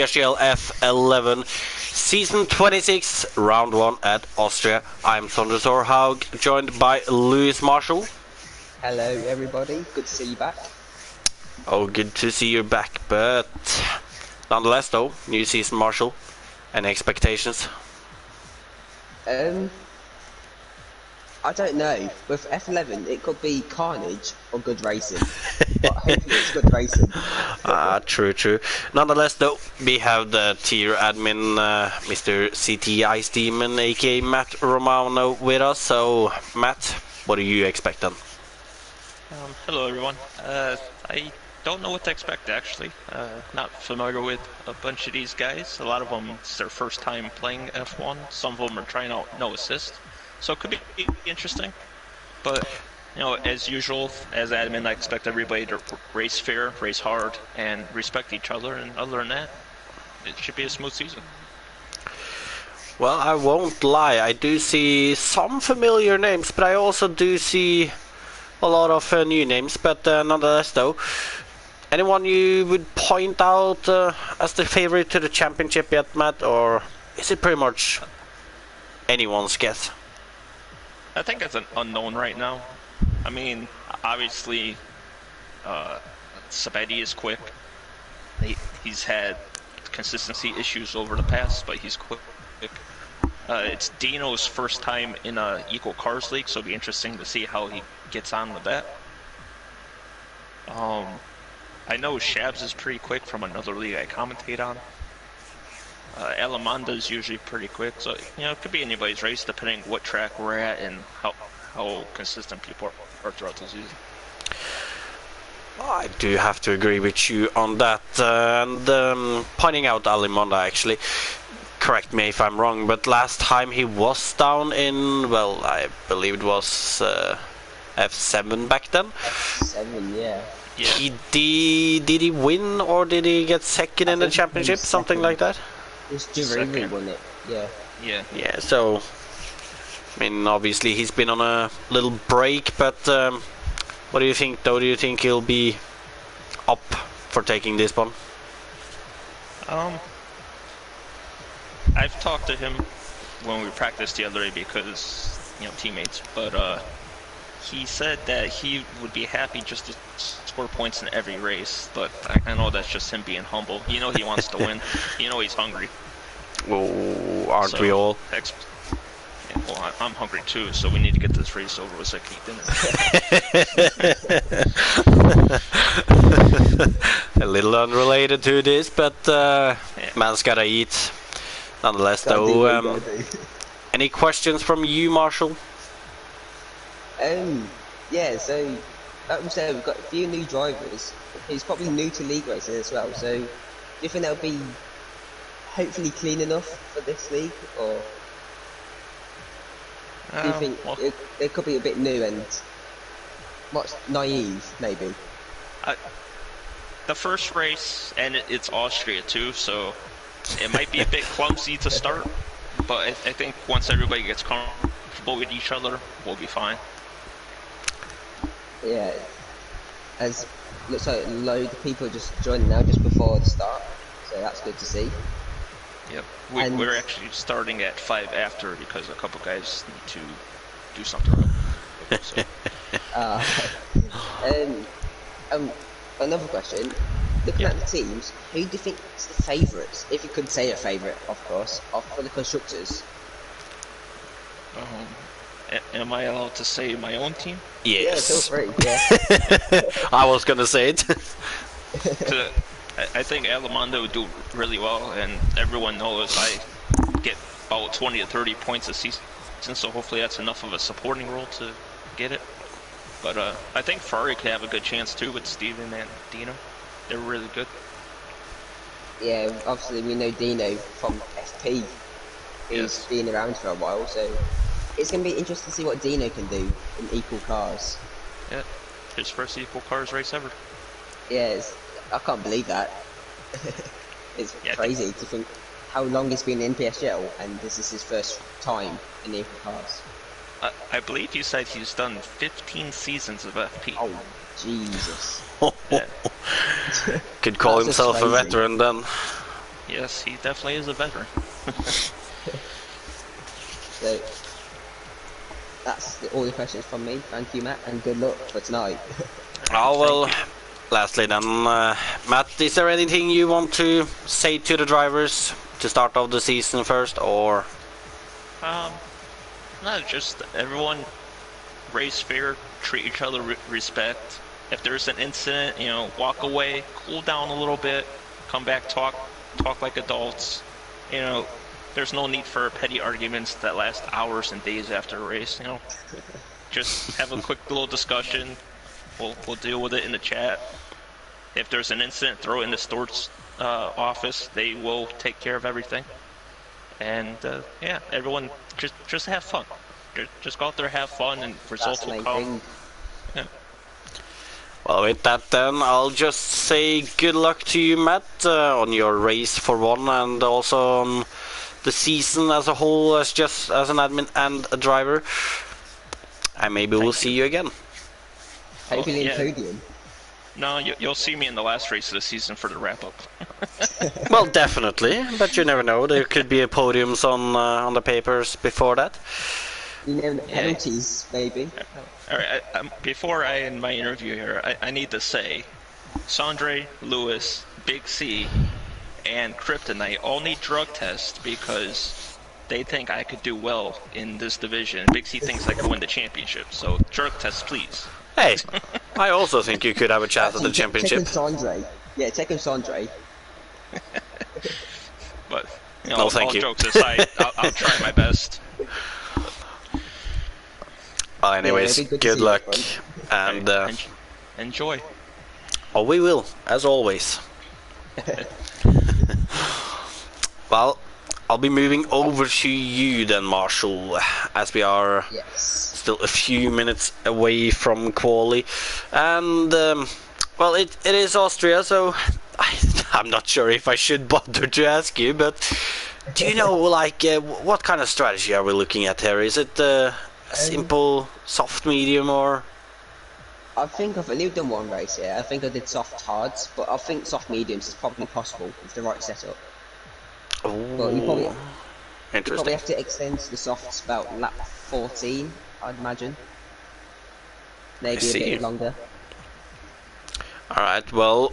PSGL F11, Season 26, Round 1 at Austria. I'm Sondre Zorhaug, joined by Lewis Marshall. Hello everybody, good to see you back. Oh, good to see you back, but nonetheless though, new season, Marshall. Any expectations? I don't know. With F11, it could be carnage or good racing. But hopefully it's good racing. True. Nonetheless though, we have the tier admin, Mr. CT Ice Demon, aka Matt Romano, with us. So, Matt, what do you expect then? Hello everyone. I don't know what to expect actually. Not familiar with a bunch of these guys. A lot of them, it's their first time playing F1. Some of them are trying out no assist. So it could be interesting. But, you know, as usual, as admin, I expect everybody to race fair, race hard, and respect each other. And other than that, it should be a smooth season. Well, I won't lie, I do see some familiar names, but I also do see a lot of new names. But nonetheless though, anyone you would point out as the favorite to the championship yet, Matt, or is it pretty much anyone's guess? I think it's an unknown right now. I mean, obviously, Sabetti is quick. He's had consistency issues over the past, but he's quick. It's Dino's first time in a Equal Cars League, so it'll be interesting to see how he gets on with that. I know Shabs is pretty quick from another league I commentate on. Alamanda is usually pretty quick, so you know it could be anybody's race depending what track we're at and how consistent people are throughout the season. I do have to agree with you on that, and pointing out Alamanda actually. Correct me if I'm wrong, but last time he was down in, well, I believe it was F7 back then. F7, yeah. Did he win or did he get second in the championship? Something like that? It's Giroud won it, yeah. Yeah, so, I mean, obviously he's been on a little break, but what do you think though? Do you think he'll be up for taking this one? I've talked to him when we practiced the other day because, you know, teammates, but he said that he would be happy just to score points in every race, but I know that's just him being humble. You know he wants to win. You know he's hungry. Oh, aren't we all? Yeah, well, I'm hungry too, so we need to get this race over with so I can eat dinner. A little unrelated to this, but man's gotta eat. Nonetheless, though, any questions from you, Marshall? Yeah, so like we said, we've got a few new drivers. He's probably new to league racing as well, so do you think they'll be hopefully clean enough for this league, or do you think they could be a bit new and naive, maybe? The first race, and it's Austria too, so it might be a bit clumsy to start, but I think once everybody gets comfortable with each other, we'll be fine. Yeah, as looks like a load of people are just joining now just before the start, so that's good to see. Yep, we're actually starting at 5 after because a couple guys need to do something real quick. Another question. Looking at the teams, who do you think is the favourites? If you could say a favourite, of course, for the constructors. Am I allowed to say my own team? Yes. Yeah, feel free. Yeah. I was gonna say it. I think Alamanda would do really well, and everyone knows I get about 20 to 30 points a season, so hopefully that's enough of a supporting role to get it. But I think Ferrari could have a good chance too with Steven and Dino. They're really good. Yeah, obviously we know Dino from FP. He's been around for a while, so it's going to be interesting to see what Dino can do in Equal Cars. Yeah, his first Equal Cars race ever. Yeah, I can't believe that. It's crazy to think how long he's been in PSGL and this is his first time in Equal Cars. I believe you said he's done 15 seasons of FP. Oh, Jesus. Could call himself a veteran then. Yes, he definitely is a veteran. So that's all the questions from me. Thank you, Matt, and good luck for tonight. Oh, well, Thank you. lastly then, Matt, is there anything you want to say to the drivers to start off the season first, or? No, just everyone race fair, treat each other with respect. If there's an incident, walk away, cool down a little bit, come back, talk like adults. There's no need for petty arguments that last hours and days after a race. Just have a quick little discussion. We'll deal with it in the chat. If there's an incident, throw it in the stewards' office. They will take care of everything. And yeah, everyone just have fun. Just go out there, have fun, and results will come. Yeah. Well, with that then, I'll just say good luck to you, Matt, on your race for one, and also on the season as a whole, as an admin and a driver. And maybe we'll see you again. Hopefully in podium. No, you'll see me in the last race of the season for the wrap-up. Well, definitely, but you never know. There could be a podiums on the papers before that. You know, penalties, maybe. All right, before I end my interview here, I need to say, Sandre, Lewis, Big C, and Kryptonite all need drug tests because they think I could do well in this division. Big C thinks I could win the championship, so drug tests, please. Hey, I also think you could have a chance at the championship. Sandre. Yeah, take him Sandre. But, no, thank all you. jokes aside, I'll try my best. Well, anyways, yeah, good luck, and enjoy. Oh, we will, as always. Well, I'll be moving over to you then, Marshall, as we are still a few minutes away from quali, and well, it is Austria, so I'm not sure if I should bother to ask you, but do you know, like, what kind of strategy are we looking at here? Is it simple, soft, medium, or? I think I've only done one race here. I think I did soft hards, but I think soft mediums is probably possible with the right setup. Ooh, but you interesting. probably have to extend the softs about lap 14, I'd imagine. Maybe a bit longer. Alright, well,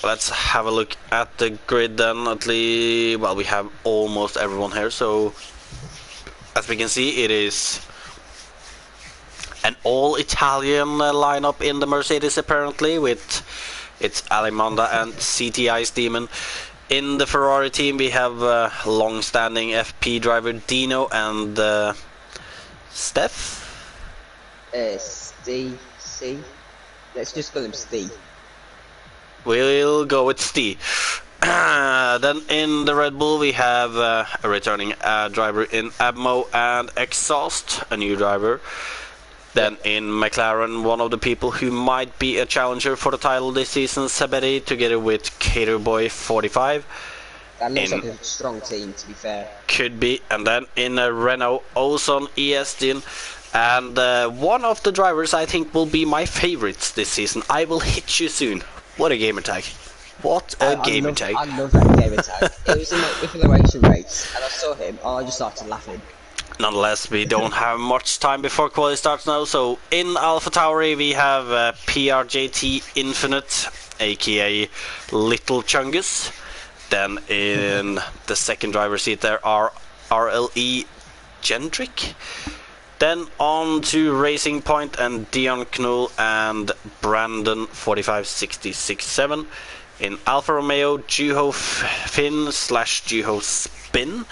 let's have a look at the grid then. At least, well, we have almost everyone here, so as we can see, it is an all-Italian lineup in the Mercedes, apparently, with it's Alimonda and CTI's Demon. In the Ferrari team, we have long-standing FP driver Dino and Steph. Steve. Let's just call him Steve. We'll go with Steve. Then in the Red Bull, we have a returning driver in Abmo and Exhaust, a new driver. Then in McLaren, one of the people who might be a challenger for the title this season, Sabetti, together with Caterboy 45. That looks like a strong team, to be fair. Could be. And then in a Renault, Ozon Estin. And one of the drivers I think will be my favorites this season. I Will Hit You Soon. What a gamer tag. What a gamer tag. I love that gamer tag. It was in my acceleration race, and I saw him, and I just started laughing. Nonetheless, we don't have much time before quality starts now, so in AlphaTauri we have PRJT Infinite, aka Little Chungus. Then in the second driver seat there are RLE Gendrick. Then on to Racing Point and Dion Knoll and Brandon 4566-7. In Alfa Romeo, Juho Finn / Juho Spin,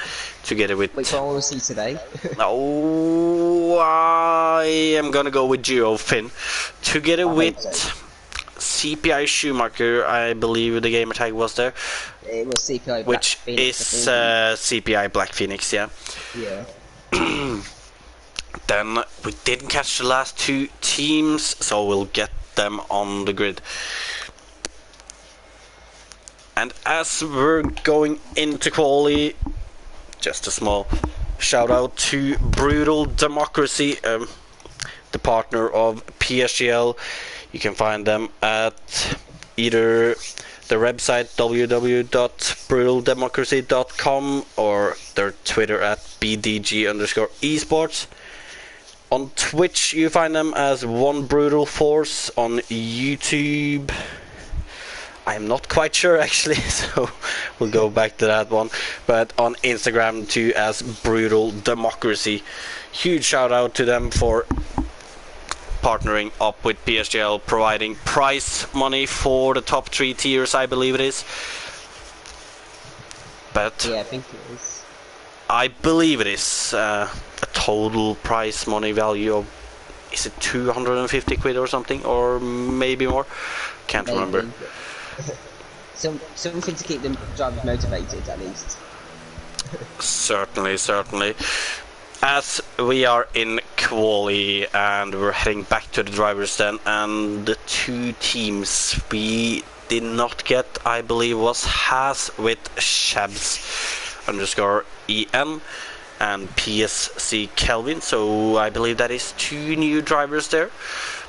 together with... Which one will we see today? Oh, I am gonna go with Juho Finn, together with CPI Schumacher. I believe the gamer tag was there. It was CPI Black which Phoenix, is CPI Black Phoenix, yeah. Yeah. Then we didn't catch the last two teams, so we'll get them on the grid. And as we're going into quali, just a small shout out to Brutal Democracy, the partner of PSGL. You can find them at either their website www.brutaldemocracy.com or their Twitter at BDG_esports. On Twitch you find them as One Brutal Force. On YouTube I'm not quite sure actually, so we'll go back to that one. But on Instagram too as Brutal Democracy. Huge shout out to them for partnering up with PSGL, providing prize money for the top 3 tiers, I believe it is. But yeah, I think it is. I believe it is a total prize money value of, is it 250 quid or something, or maybe more? Can't remember. Something to keep the drivers motivated at least. Certainly, certainly. As we are in quali and we're heading back to the drivers then, and the 2 teams we did not get, I believe, was Haas with Shabs_EN and PSC Kelvin, so I believe that is 2 new drivers there.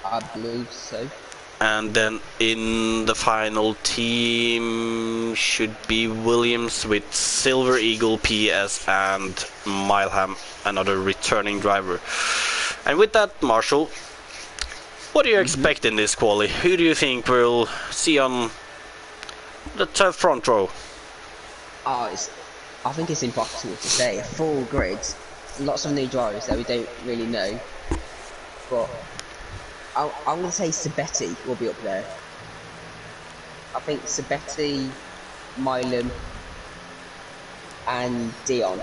I believe so. And then in the final team should be Williams with Silver Eagle PS and Mileham, another returning driver. And with that, Marshall, what do you expect in this quali? Who do you think we'll see on the front row? I think it's impossible to say. A full grid, lots of new drivers that we don't really know, but I'm going to say Sabetti will be up there. I think Sabetti, Milam, and Dion.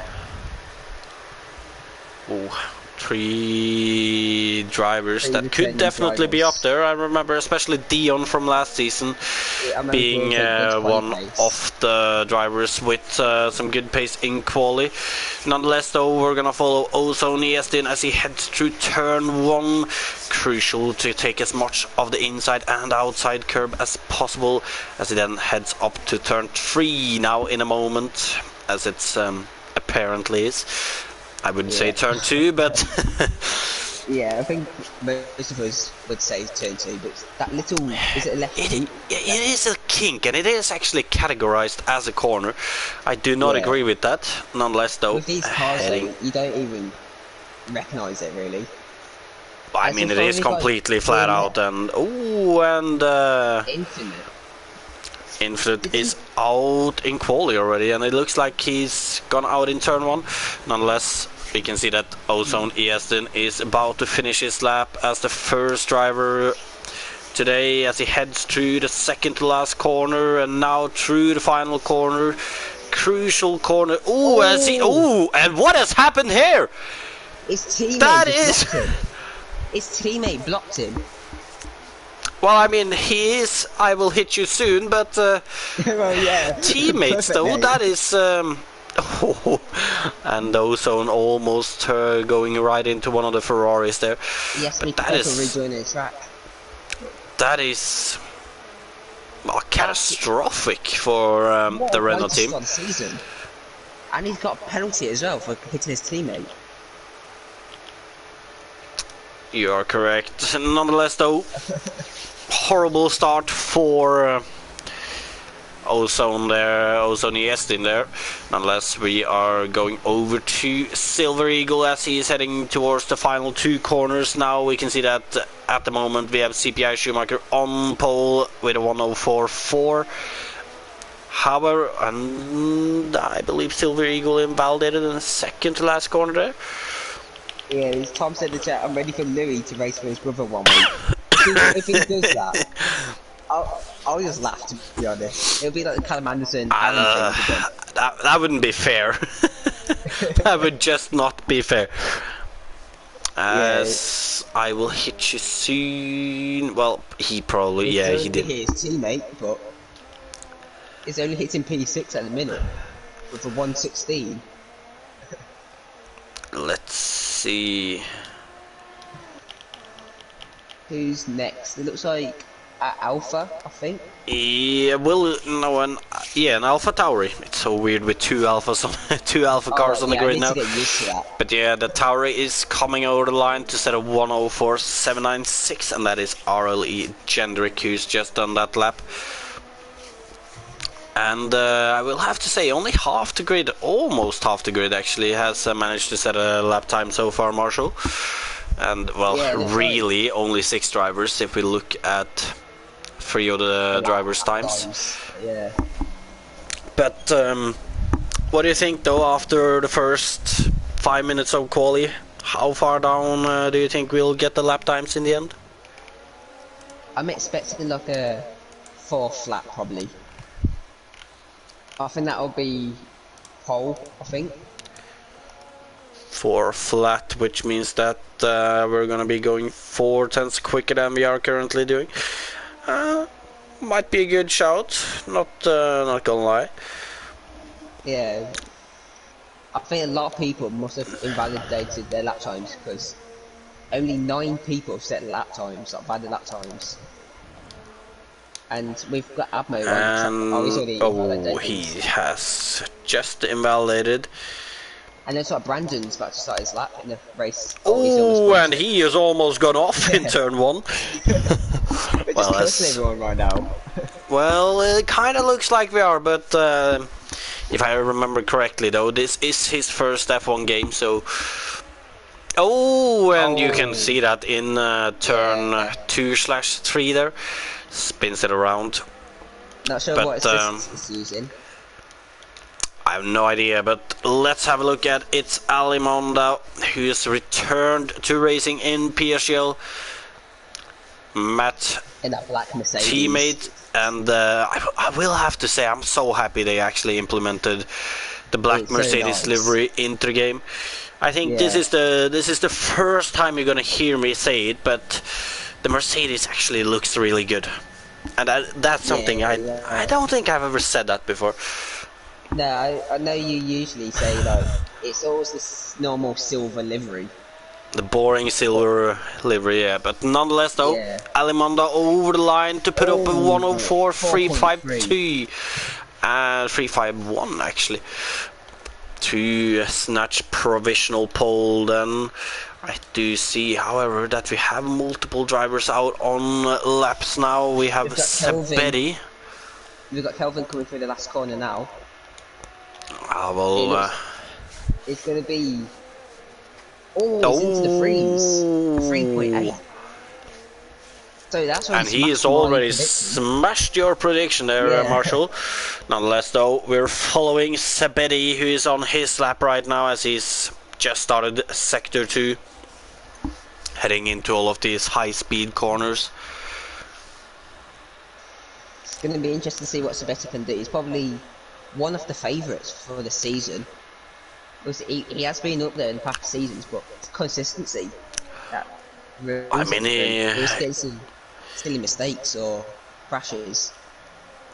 Oh, 3 drivers 3 that could definitely be up there. I remember especially Dion from last season being one of the drivers with some good pace in quali. Nonetheless though, we're gonna follow Ozone Yestin as he heads through turn 1. Crucial to take as much of the inside and outside curb as possible as he then heads up to turn 3 now in a moment, as it's apparently is. I wouldn't say turn 2, but yeah, I think most of us would say turn 2, but that little, is it a left kink? It is a kink, and it is actually categorized as a corner. I do not agree with that. Nonetheless, though, with these cars, though, you don't even recognise it really. I mean, it is completely flat out, and Infinite is out in quali already, and it looks like he's gone out in turn 1. Nonetheless, we can see that Ozone Easton is about to finish his lap as the first driver today, as he heads through the second to last corner and now through the final corner, crucial corner. And what has happened here? His teammate his teammate blocked him. Well, I mean, he is I will hit you soon, but well, yeah. teammates Perfect, though, mate. that is and Ozone almost going right into one of the Ferraris there. Yes, but we can rejoin the track. That is catastrophic for the Renault team. Season. And he's got a penalty as well for hitting his teammate. You are correct. Nonetheless, though, horrible start for Ozone Yestin there. Nonetheless, we are going over to Silver Eagle as he is heading towards the final 2 corners. Now we can see that at the moment we have CPI Schumacher on pole with a 104.4. However, and I believe Silver Eagle invalidated in the second to last corner there. Yeah, Tom said in the chat, I'm ready for Louis to race for his brother one week. If he does that, I'll just laugh, to be honest. It'll be like the Callum Anderson. That wouldn't be fair. That would just not be fair. As I will hit you soon. Well, he probably, he did. His teammate, but he's only hitting P6 at the minute with a 116. Let's see. Who's next? It looks like Alpha, I think. Yeah, an Alpha Tauri. It's so weird with two Alpha cars on the grid now. But yeah, the Tauri is coming over the line to set a 104.796, and that is RLE Gendrick who's just done that lap. And I will have to say, only half the grid, almost half the grid actually, has managed to set a lap time so far, Marshall. And, well, Yeah, that's really only 6 drivers if we look at 3 of the drivers' times. Yeah. But what do you think, though, after the first 5 minutes of quali? How far down do you think we'll get the lap times in the end? I'm expecting like a 4th lap probably. I think that'll be pole, I think. 4 flat, which means that we're gonna be going 4 tenths quicker than we are currently doing. Might be a good shout, not gonna lie. Yeah. I think a lot of people must have invalidated their lap times because only 9 people have set lap times, like valid lap times. And we've got Abmo on the track. Oh, he's already invalidated. He has just invalidated. And then sort of Brandon's about to start his lap in the race. Oh, and he has almost gone off in turn 1. We're just cursing everyone right now. Well, it kind of looks like we are, but if I remember correctly, though, this is his first F1 game, so... Oh, and you can see that in turn 2/3 there. Spins it around. Not sure what it's using. I have no idea, but let's have a look at it's Alimonda, who's returned to racing in PSGL. Matt, in that black Mercedes. Teammate, and I will have to say I'm so happy they actually implemented the black Mercedes livery into the game. I think this is the first time you're gonna hear me say it, but the Mercedes actually looks really good, and that's something I don't think I've ever said that before. No, I know you usually say like it's always this normal silver livery. The boring silver livery, yeah, but nonetheless though, Alimonda over the line to put up a 104.352 and 351 actually to snatch provisional pole. Then I do see, however, that we have multiple drivers out on laps now. We have Sabetti. We've got Kelvin coming through the last corner now. Well, it's going to be... Oh, it's into the freeze. 3.8. So that's and he has already smashed your prediction there, Marshall. Nonetheless, though, we're following Sabetti, who is on his lap right now as he's just started Sector 2, heading into all of these high-speed corners. It's going to be interesting to see what Sabetti can do. He's probably one of the favourites for the season. He has been up there in past seasons, but consistency. I mean, he's getting some silly mistakes or crashes.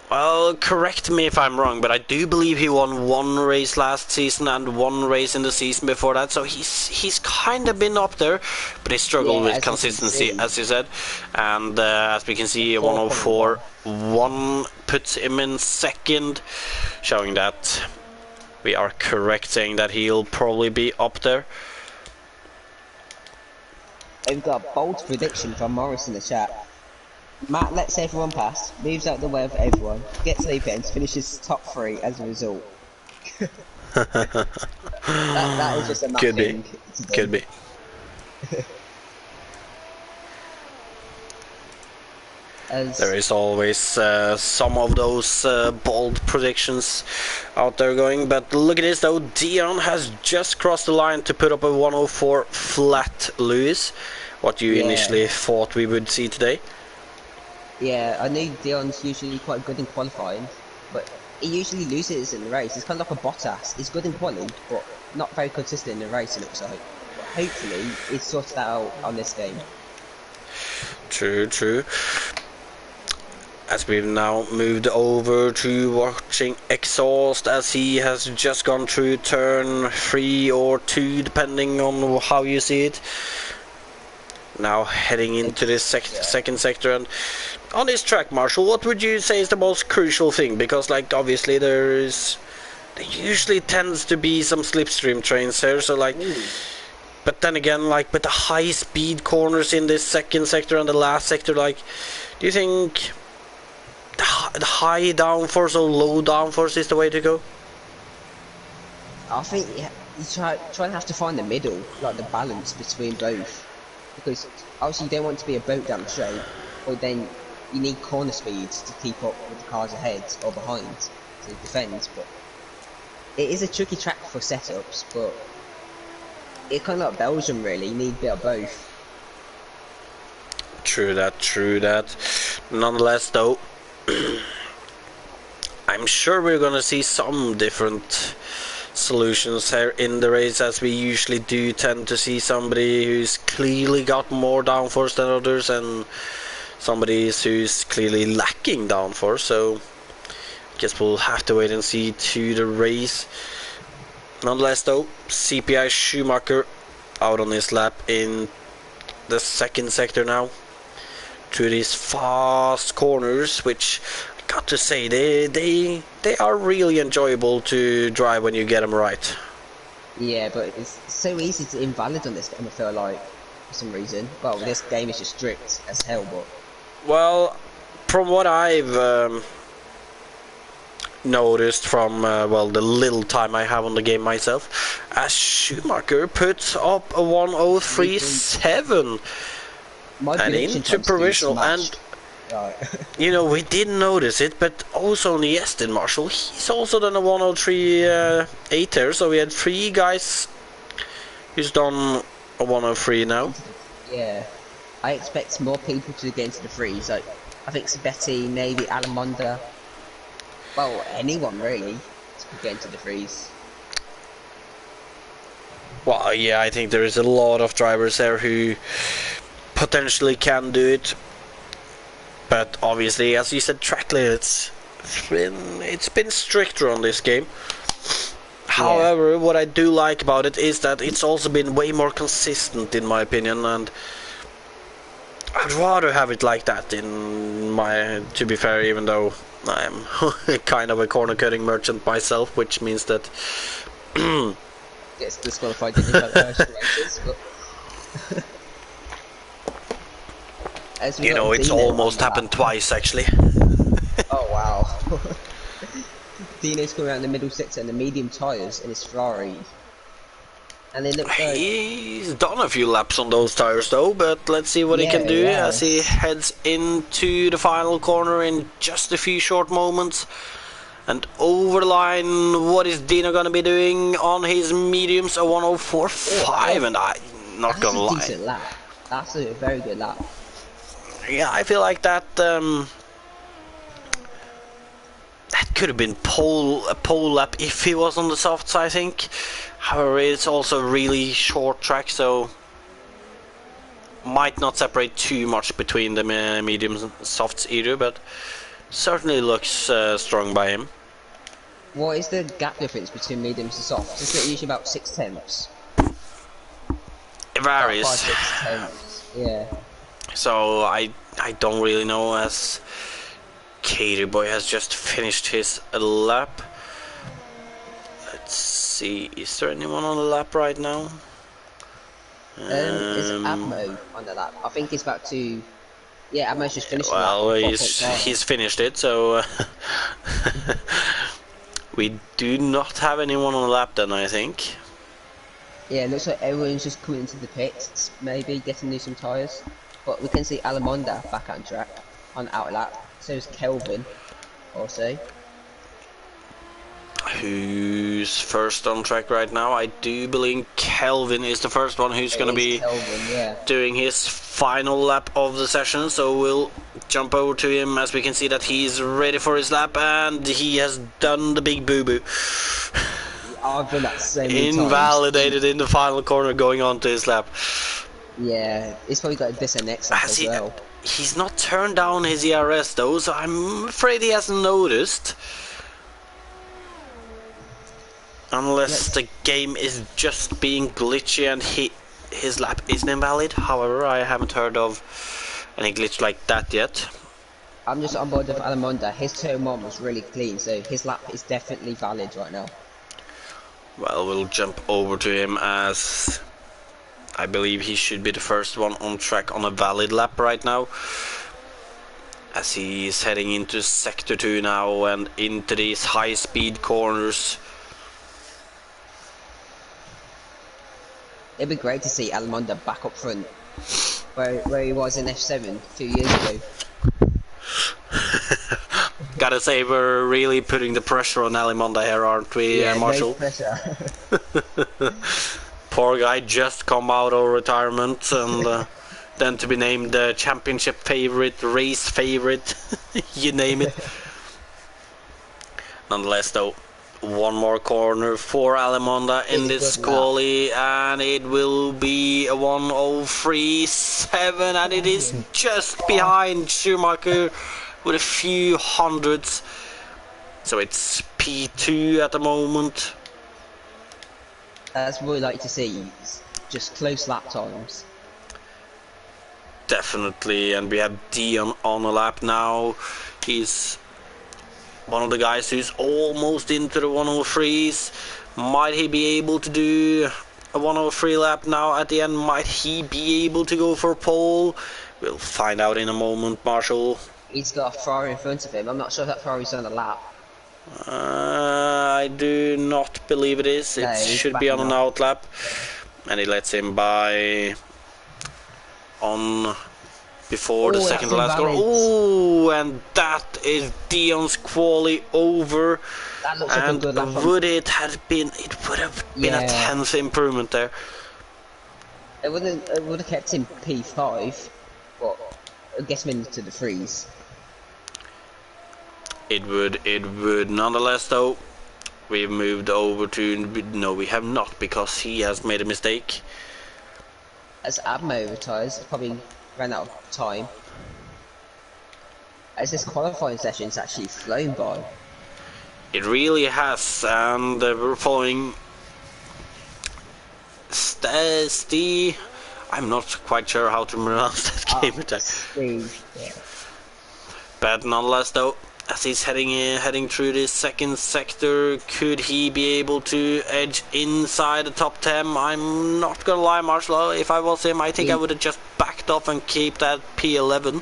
Well, correct me if I'm wrong, but I do believe he won 1 race last season and 1 race in the season before that, so he's kind of been up there, but he struggled with consistency, as you said. And as we can see, 104.1 puts him in second, showing that we are correct saying that he'll probably be up there. We've got a bold prediction from Morris in the chat. Matt lets everyone pass, moves out the way of everyone, gets the events, finishes top 3 as a result. that is just a Matt thing. Could be. There is always some of those bold predictions out there going, but look at this though, Dion has just crossed the line to put up a 104 flat, Lewis. What you initially thought we would see today? Yeah, I knew Dion's usually quite good in qualifying, but he usually loses in the race. He's kind of like a Bottas. He's good in qualifying, but not very consistent in the race, it looks like. But hopefully, he's sorted that out on this game. True. As we've now moved over to watching Exhaust, as he has just gone through turn 3 or 2, depending on how you see it. Now heading into this second sector, and on this track, Marshall, what would you say is the most crucial thing? Because, like, obviously there usually tends to be some slipstream trains here, so like, but then again, like with the high-speed corners in this second sector and the last sector, like, do you think high downforce or low downforce is the way to go? I think you try and have to find the middle, like the balance between both, because obviously you don't want to be a boat down the straight, but then you need corner speeds to keep up with the cars ahead or behind to defend. But it is a tricky track for setups, but it's kind of like Belgium really. You need a bit of both. True that, true that. Nonetheless, though, I'm sure we're gonna see some different solutions here in the race, as we usually do tend to see somebody who's clearly got more downforce than others and somebody who's clearly lacking downforce. So I guess we'll have to wait and see to the race. Nonetheless, though, CPI Schumacher out on his lap in the second sector now, through these fast corners, which I got to say they are really enjoyable to drive when you get them right. Yeah, but it's so easy to invalid on this game, I feel like, for some reason. Well, this game is just strict as hell, but... Well, from what I've noticed from, well, the little time I have on the game myself, Schumacher puts up a 1:03.7 and into provisional, and right. you know, we didn't notice it, but also on the Aston Marshall, he's also done a 1:03.8 there, so we had 3 guys who's done a 1:03 now. Yeah, I expect more people to get into the threes. Like, I think Sabetti, maybe Alamonda, well, anyone really to get into the threes. Well, yeah, I think there is a lot of drivers there who potentially can do it, but obviously, as you said, track limits, it's been stricter on this game. However, what I do like about it is that it's also been way more consistent, in my opinion, and I'd rather have it like that, to be fair, even though I am kind of a corner cutting merchant myself, which means that gets disqualified in the first races, but you know, it's almost happened twice actually. Oh wow. Dino's coming out in the middle sector and the medium tyres in his Ferrari. And they look like... He's done a few laps on those tyres though, but let's see what he can do as he heads into the final corner in just a few short moments. And over the line, what is Dino gonna be doing on his mediums? A 1:04.5, and I'm not gonna lie. That's a decent lap. That's a very good lap. Yeah, I feel like that that could have been a pole lap if he was on the softs, I think. However, it's also a really short track, so might not separate too much between the mediums and softs either, but certainly looks strong by him. What is the gap difference between mediums and softs? Is it usually about 6/10? It varies. 5-6 yeah. So I don't really know, as Katie Boy has just finished his lap. Let's see, is there anyone on the lap right now? Is Abmo on the lap? I think he's about to... Yeah, Abmo's just finished the lap. Well, he's finished it, so we do not have anyone on the lap then, I think. Yeah, it looks like everyone's just coming into the pits, maybe getting new some tyres. But we can see Alamonda back on track, on outer lap. So is Kelvin, also. Who's first on track right now? I do believe Kelvin is the first one who's going to be doing his final lap of the session. So we'll jump over to him, as we can see that he's ready for his lap, and he has done the big boo-boo. I've done that so many invalidated in the final corner going on to his lap. Yeah, he's probably got a DisNX as well. He's not turned down his ERS though, so I'm afraid he hasn't noticed. Unless the game is just being glitchy and his lap isn't invalid. However, I haven't heard of any glitch like that yet. I'm just on board with Alamonda. His turn 1 was really clean, so his lap is definitely valid right now. Well, we'll jump over to him, as I believe he should be the first one on track on a valid lap right now. as he's heading into sector 2 now and into these high-speed corners. It'd be great to see Almonda back up front, where he was in F7 a few years ago. Gotta say, we're really putting the pressure on Alimonda here, aren't we, Yeah, Marshall? no pressure. Poor guy, just come out of retirement and then to be named the championship favorite, race favorite, you name it. Nonetheless, though, one more corner for Alimonda in this quali, and it will be a 1:03.7, and it is just behind Schumacher with a few hundreds. So it's P2 at the moment. That's what we like to see, just close lap times. Definitely, and we have Dion on a lap now. He's one of the guys who's almost into the 103s. Might he be able to do a 103 lap now at the end? Might he be able to go for pole? We'll find out in a moment, Marshall. He's got a Ferrari in front of him. I'm not sure if that Ferrari's on a lap. I do not believe it is. No, It should be on an out lap. And he lets him by on before the second to last corner. Oh, and that is Dion's quali over. That looks like a good lap. Would it have been? It would have been a 10th improvement there. It would have kept him P5, but it gets him into the threes. It would. Nonetheless, though, we've moved over to... No, we have not, because he has made a mistake. As Admo retires, probably ran out of time. As this qualifying session's actually flown by. It really has, and we're following... I'm not quite sure how to pronounce that game attack. Yeah. But nonetheless, though, as he's heading through this second sector, could he be able to edge inside the top 10? I'm not gonna lie, Marshall, if I was him, I think I would have just backed off and keep that P11.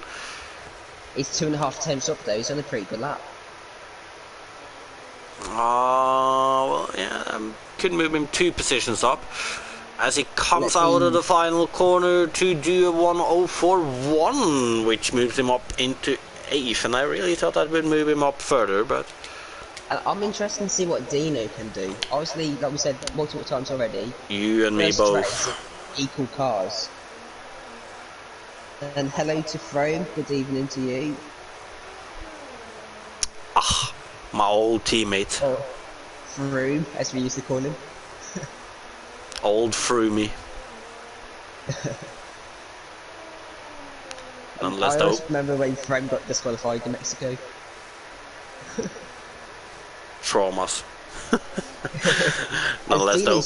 He's 2.5 temps up though, he's on a pretty good lap. Well, yeah, could move him 2 positions up. As he comes out of the final corner to do a 1:04.1, which moves him up into 8th, and I really thought that would move him up further, but... And I'm interested to see what Dino can do. Obviously, like we said multiple times already, you and me both. Equal cars. And hello to Frome, good evening to you. Ah, my old teammate. Oh, Froome, as we used to call him. Old Froomey. Unless I always remember when Frome got disqualified in Mexico. Traumas. Nonetheless, though.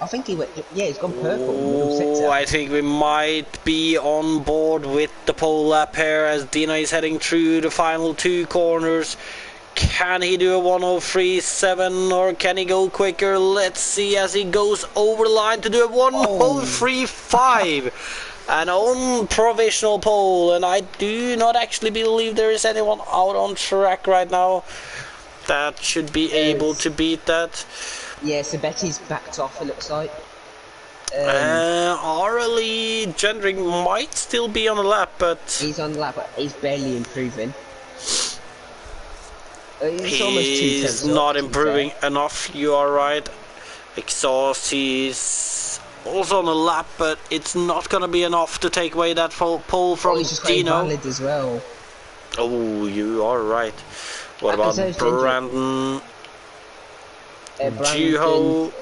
I think he went. Yeah, he's gone purple. Oh, I think we might be on board with the pole lap here as Dino is heading through the final 2 corners. Can he do a 1:03.7 or can he go quicker? Let's see as he goes over the line to do a 1:03.5. An unprovisional pole, and I do not actually believe there is anyone out on track right now that should be able to beat that. Yeah, so Betty's backed off, it looks like. Arlie Gendring might still be on the lap, but... He's on the lap, but he's barely improving. He's not improving enough, you are right. Exhaust, he's also on the lap, but it's not going to be enough to take away that pole from Dino. Valid as well. Oh, you are right. What about Brandon? Juho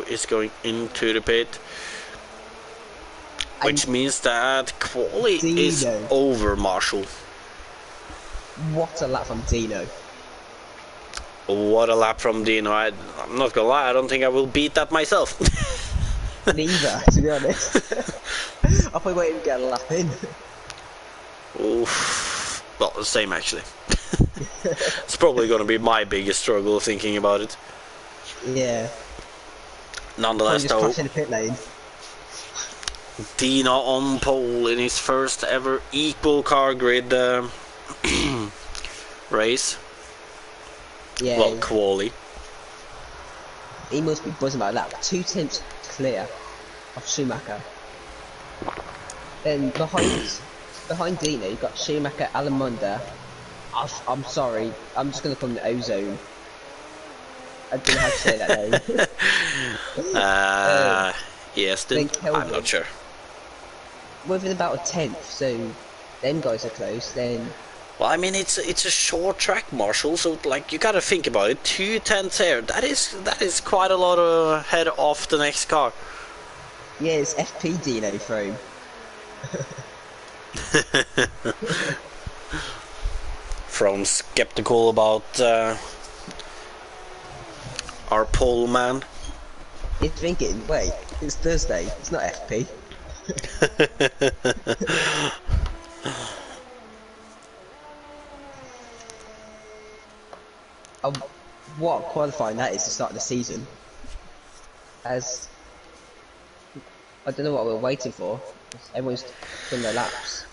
is going into the pit, which means that quali is over, Marshall. What a lap from Dino. What a lap from Dino. I'm not gonna lie, I don't think I will beat that myself. Neither, to be honest. I'll probably wait and get a lap in. Oof. Well, the same actually. It's probably gonna be my biggest struggle thinking about it. Yeah. Nonetheless, though, in the pit lane. Dina on pole in his first ever equal car grid race. Yeah. Well, quali. He must be buzzing about that. 2 tenths clear of Schumacher. Then behind Dino, you've got Schumacher, Alamonda. I'm sorry, I'm just gonna call him the Ozone. I don't know how to say that name. Yes, then then I'm Kelvin. not sure. Within about a tenth, so them guys are close. Then Well, I mean, it's a short track, Marshall. So like you gotta think about it. 2 tenths here. That is quite a lot of head off the next car. yeah, it's FP Dino for him. From skeptical about our pole man. You're thinking, wait, it's Thursday. It's not FP. What qualifying that is to start the season. As I don't know what we're waiting for. Everyone's done their laps.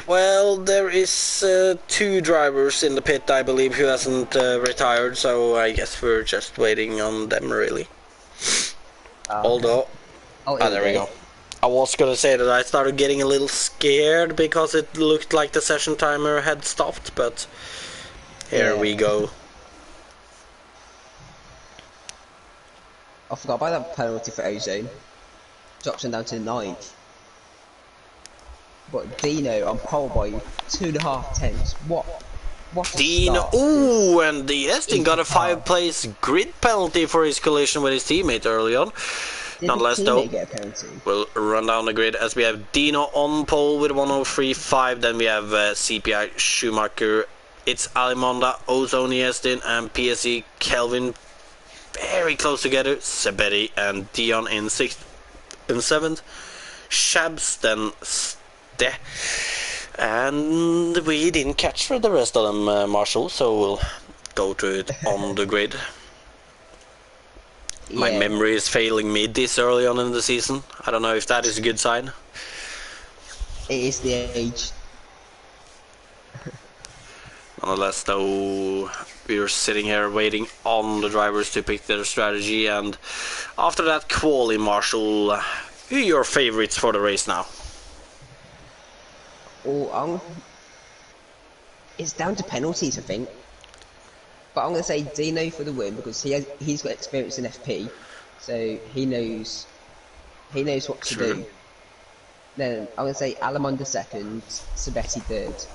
Well, there is 2 drivers in the pit, I believe, who hasn't retired. So I guess we're just waiting on them, really. Although, there we go. I was gonna say that I started getting a little scared because it looked like the session timer had stopped, but here we go. I forgot about that penalty for Ozone. Drops him down to 9th. But Dino on pole by 2.5 tenths. What a Dino, start. ooh, and the Estin got a 5-place grid penalty for his collision with his teammate early on. Did Nonetheless, the though, teammate get a penalty? we'll run down the grid as we have Dino on pole with 103.5. Then we have CPI Schumacher. It's Alimonda, Ozone Estin, and PSE Kelvin very close together. Sabetti and Dion in 6th and 7th. Shabs, then Ste. And we didn't catch for the rest of them, Marshall, so we'll go to it on the grid. My memory is failing me this early on in the season. I don't know if that is a good sign. It is the age. Nonetheless, though, we're sitting here waiting on the drivers to pick their strategy, and after that quali, Marshall, who are your favorites for the race now? Oh, it's down to penalties, I think. But I'm gonna say Dino for the win because he's got experience in FP, so he knows what to do. Then I'm gonna say Alamonda 2nd, Sabetti 3rd.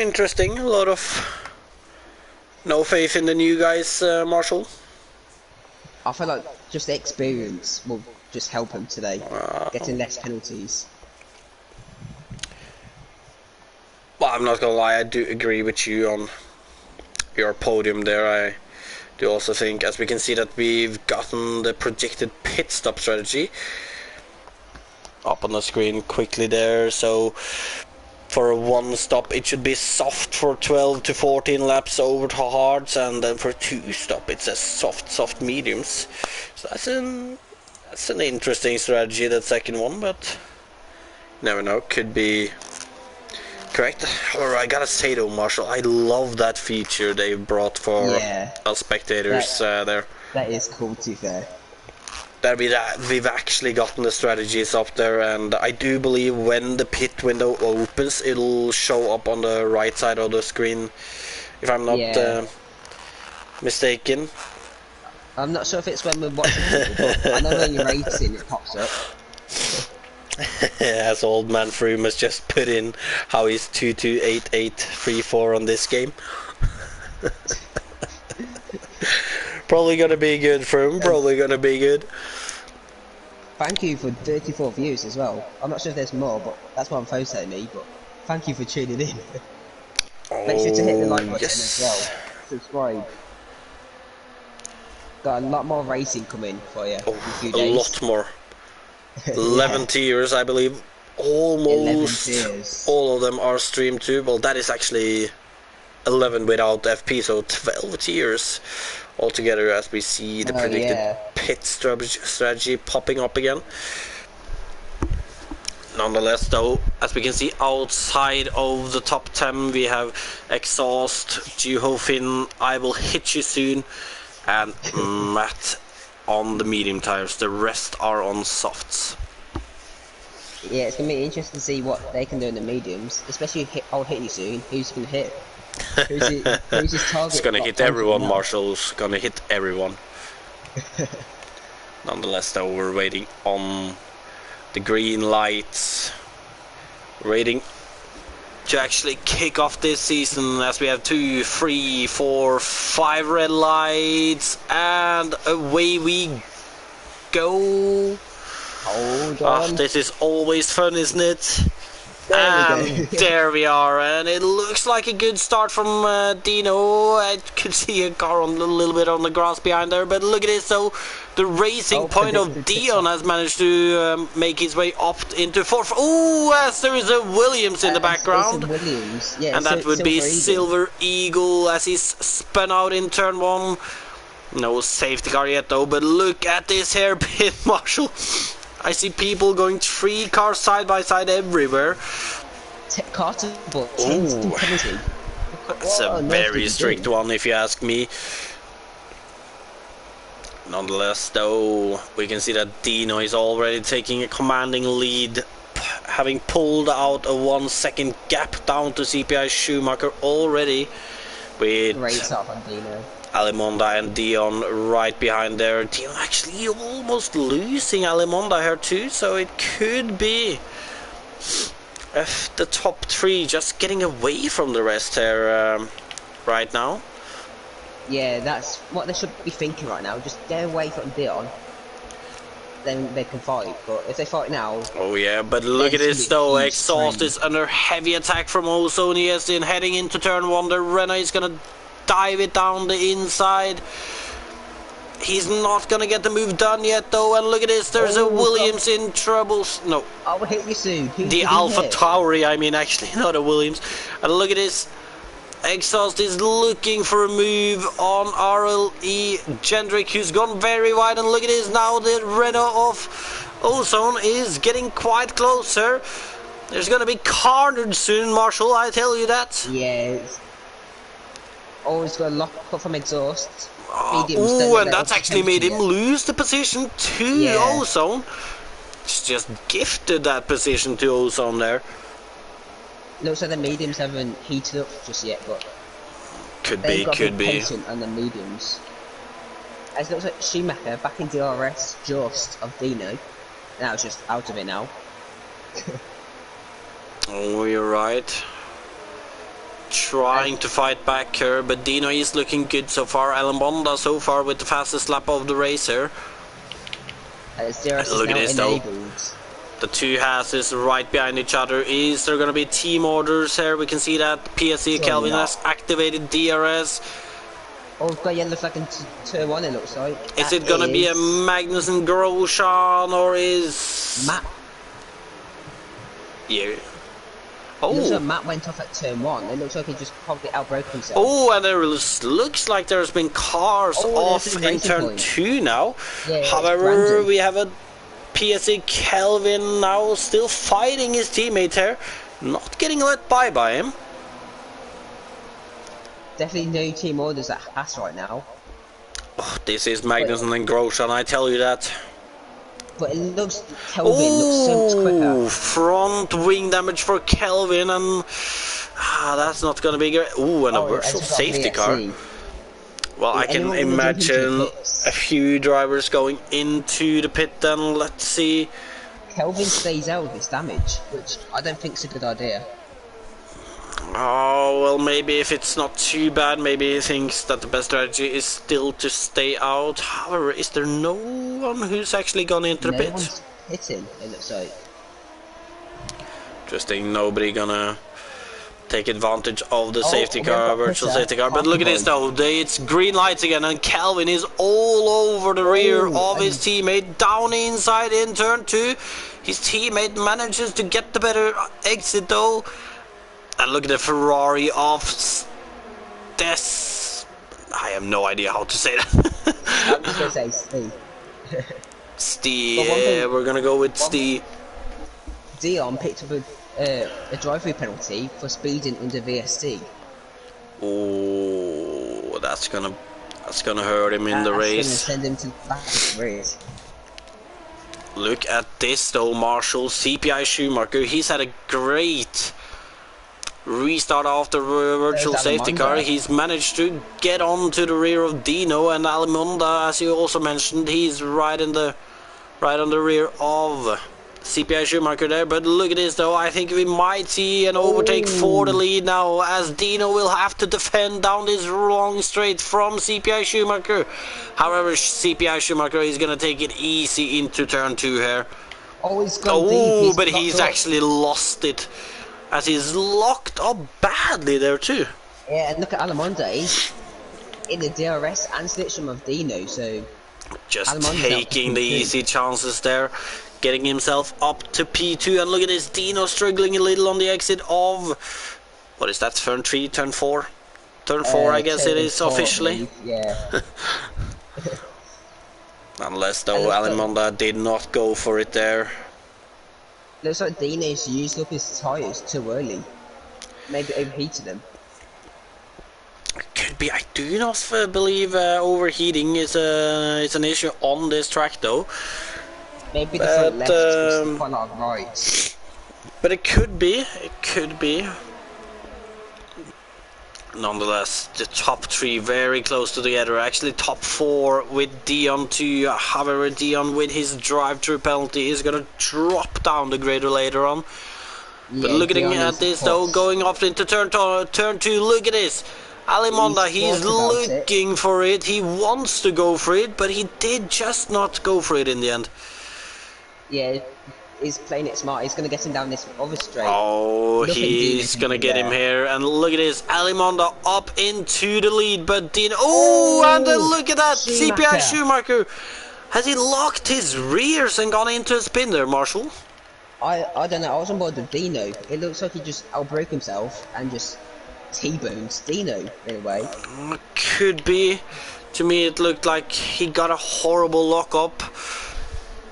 Interesting. A lot of no faith in the new guys, Marshall. I feel like just the experience will just help him today, getting less penalties. Well, I'm not gonna lie, I do agree with you on your podium there. I do also think, as we can see, that we've gotten the predicted pit stop strategy up on the screen quickly there. So for a 1 stop it should be soft for 12 to 14 laps over to hards, and then for 2 stop it's a soft mediums. So that's an interesting strategy, that second one, but never know, could be correct. However, I gotta say though, Marshall, I love that feature they brought for us spectators there. That is cool, to be fair. That we've actually gotten the strategies up there, and I do believe when the pit window opens, it'll show up on the right side of the screen, if I'm not mistaken. I'm not sure if it's when we're watching people, but I know when you're racing it pops up. As old man Froome has just put in how he's 228834 on this game. Probably gonna be good, Froome. Probably gonna be good. Thank you for 34 views as well. I'm not sure if there's more, but that's what I'm photoing me. But thank you for tuning in. Make sure to hit the like button as well. Subscribe. Got a lot more racing coming for you in a few days. A lot more. 11 tiers, I believe. Almost all of them are streamed too. Well, that is actually 11 without FP, so 12 years altogether, as we see the predicted pit strategy popping up again. Nonetheless, though, as we can see outside of the top 10, we have Exhaust, Juhofin, I Will Hit You Soon, and Matt on the medium tires. The rest are on softs. Yeah, it's gonna be interesting to see what they can do in the mediums, especially I'll Hit You Soon. Who's gonna hit? Who's his target? It's gonna hit everyone, Marshall's gonna hit everyone. Nonetheless, though, we're waiting on the green lights, waiting to actually kick off this season, as we have 2, 3, 4, 5 red lights, and away we go. Hold on. This is always fun, isn't it? There there we are, and it looks like a good start from Dino. I could see a car on a little bit on the grass behind there, but look at this. So the racing point of Dion has managed to make his way up into 4th. Oh, as there is a Williams in the background. Williams. Yeah, and that would be Silver Eagle as he's spun out in turn 1. No safety car yet though, but look at this hairpin, Marshall. I see people going 3 cars side by side everywhere. Carter, but 10 to 20. That's a very strict one, if you ask me. Nonetheless, though, we can see that Dino is already taking a commanding lead, having pulled out a 1 second gap down to CPI Schumacher already, with Great off on Dino. Alimonda and Dion right behind there. Dion actually almost losing Alimonda here too, so it could be the top 3 just getting away from the rest here right now. Yeah, that's what they should be thinking right now. Just get away from Dion, then they can fight. But if they fight now... Oh yeah, but look at this though. Exhaust is under heavy attack from Ozone. Yes, in heading into turn 1. The Renault is gonna dive it down the inside. He's not gonna get the move done yet though, and look at this, there's a Williams in troubles. No, I will hit you soon. the Alpha Tauri, I mean, actually, not a Williams. And look at this, Exhaust is looking for a move on RLE Gendrick, who's gone very wide, and look at this, now the Renault of Ozone is getting quite closer. There's gonna be carnage soon, Marshall, I tell you that. Yes. Always got a lock up from Exhaust. Oh, and that's actually made him lose the position to Ozone. It's just gifted that position to Ozone there. Looks like the mediums haven't heated up just yet, but could be. And the mediums. As it looks like Schumacher back in DRS just of Dino. Now it's just out of it now. Oh, you're right. Trying to fight back here, but Dino is looking good so far. Alimonda so far with the fastest lap of the race here. Look at this though. The 2 Hasses right behind each other. Is there going to be team orders here? We can see that PSGL has activated DRS. Oh, it's got yellow flag in turn 1 it looks like. Is it going to be a Magnussen Grosjean or is... Matt? Yeah. Oh. It looks like Matt went off at turn 1. It looks like he just probably outbroke himself. Oh, and there looks like there's been cars off in turn 2 now. Yeah, however, we have a PSA Kelvin now still fighting his teammate here. Not getting let by him. Definitely no team orders at Haas right now. Oh, this is Magnussen and Grosjean, I tell you that. But it looks, Kelvin looks so much quicker. Front wing damage for Kelvin, and that's not going to be great. Ooh, and a virtual safety car. Well, I can imagine a few drivers going into the pit then. Let's see. Kelvin stays out with this damage, which I don't think is a good idea. Oh, well, maybe if it's not too bad, maybe he thinks that the best strategy is still to stay out. However, is there no one who's actually gone into the pit? No one's hitting, it looks like. Interesting, nobody gonna take advantage of the safety car, virtual safety car. But look at this though, it's green lights again, and Kelvin is all over the rear of his teammate, down inside in turn 2. His teammate manages to get the better exit though. And look at the Ferrari of I have no idea how to say that. I'm just gonna say Steve. Steve, But one thing- yeah, we're gonna go with one- Steve. Dion picked up a drive-through penalty for speeding under VSD. Oh, that's gonna hurt him in the That's gonna race. send him to the back of the race. Look at this though, Marshall. CPI Schumacher, he's had a great restart after virtual safety car. He's managed to get on to the rear of Dino, and Alimonda, as you also mentioned, he's right on the rear of CPI Schumacher there. But look at this though, I think we might see an overtake for the lead now, as Dino will have to defend down this long straight from CPI Schumacher. However, CPI Schumacher is gonna take it easy into turn 2 here. Oh, he's gone deep. But he's actually lost it, as he's locked up badly there too. Yeah, and look at Alamonda. He's in the DRS and slipstream of Dino, so just Alamonda's taking out the to P2. easy chances there, getting himself up to P2. And look at this, Dino struggling a little on the exit of, what is that, turn 3, turn 4? Turn 4, I guess it is officially. Yeah. Unless though Alimonda did not go for it there. Looks like Dino's used up his tyres too early. Maybe overheated them. Could be. I do not believe overheating is an issue on this track though. Maybe the front left was quite a lot of right. But it could be. It could be. Nonetheless, the top 3 very close together. Actually, top 4 with Dion too. However, Dion with his drive-through penalty is gonna drop down the grader later on. Yeah, But looking Dion at is this hot. though, going up into turn 2, look at this. Alimonda, he's thought about looking for it. He wants to go for it, but he did just not go for it in the end. Yeah, he's playing it smart. He's going to get him down this other straight. Oh, Look at he's Dino gonna get him there. here, and look at this, Alimonda up into the lead, but Dino, oh, and then look at that, CPI Schumacher, has he locked his rears and gone into a spin there, Marshall? I don't know. I was on board with Dino. It looks like he just outbroke himself and just T-bones Dino in a way. Could be. To me, it looked like he got a horrible lock up,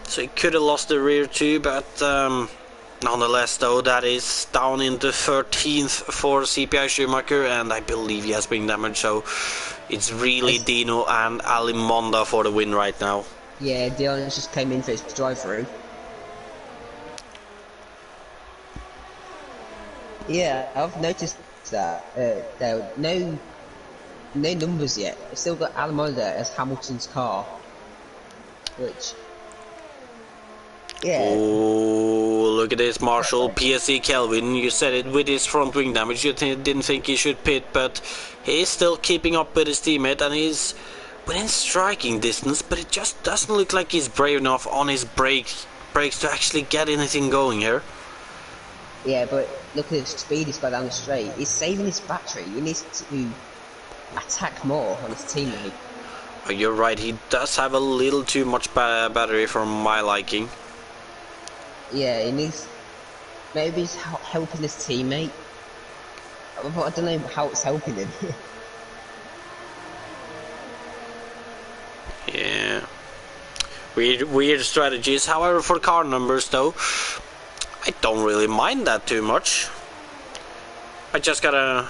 so he could have lost the rear too, but nonetheless though, that is down into 13th for CPI Schumacher, and I believe he has been damaged, so it's really Dino and Alimonda for the win right now. Yeah, Dion just came in for his drive-through. Yeah, I've noticed that there are no numbers yet. I've still got Alamonda as Hamilton's car, which yeah. Oh, look at this, Marshall. PSC Kelvin, you said it, with his front wing damage, you didn't think he should pit, but he's still keeping up with his teammate, and he's within striking distance, but it just doesn't look like he's brave enough on his brakes to actually get anything going here. Yeah, but look at the speed he's got down the straight. He's saving his battery. He needs to attack more on his teammate. Oh, you're right, he does have a little too much battery for my liking. Yeah, he needs. Maybe he's helping his teammate. But I don't know how it's helping him. Yeah. Weird strategies. However, for car numbers though, I don't really mind that too much. I just gotta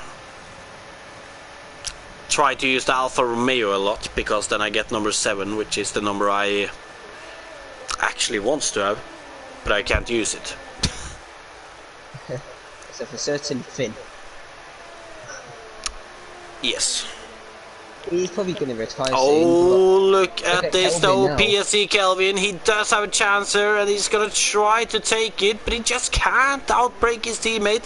try to use the Alfa Romeo a lot, because then I get number 7, which is the number I actually wants to have, but I can't use it. So for certain Finn. Yes. He's probably going to retire soon. Oh, look at this though, Kelvin now. PSC Kelvin, he does have a chance here, and he's gonna try to take it, but he just can't outbreak his teammate.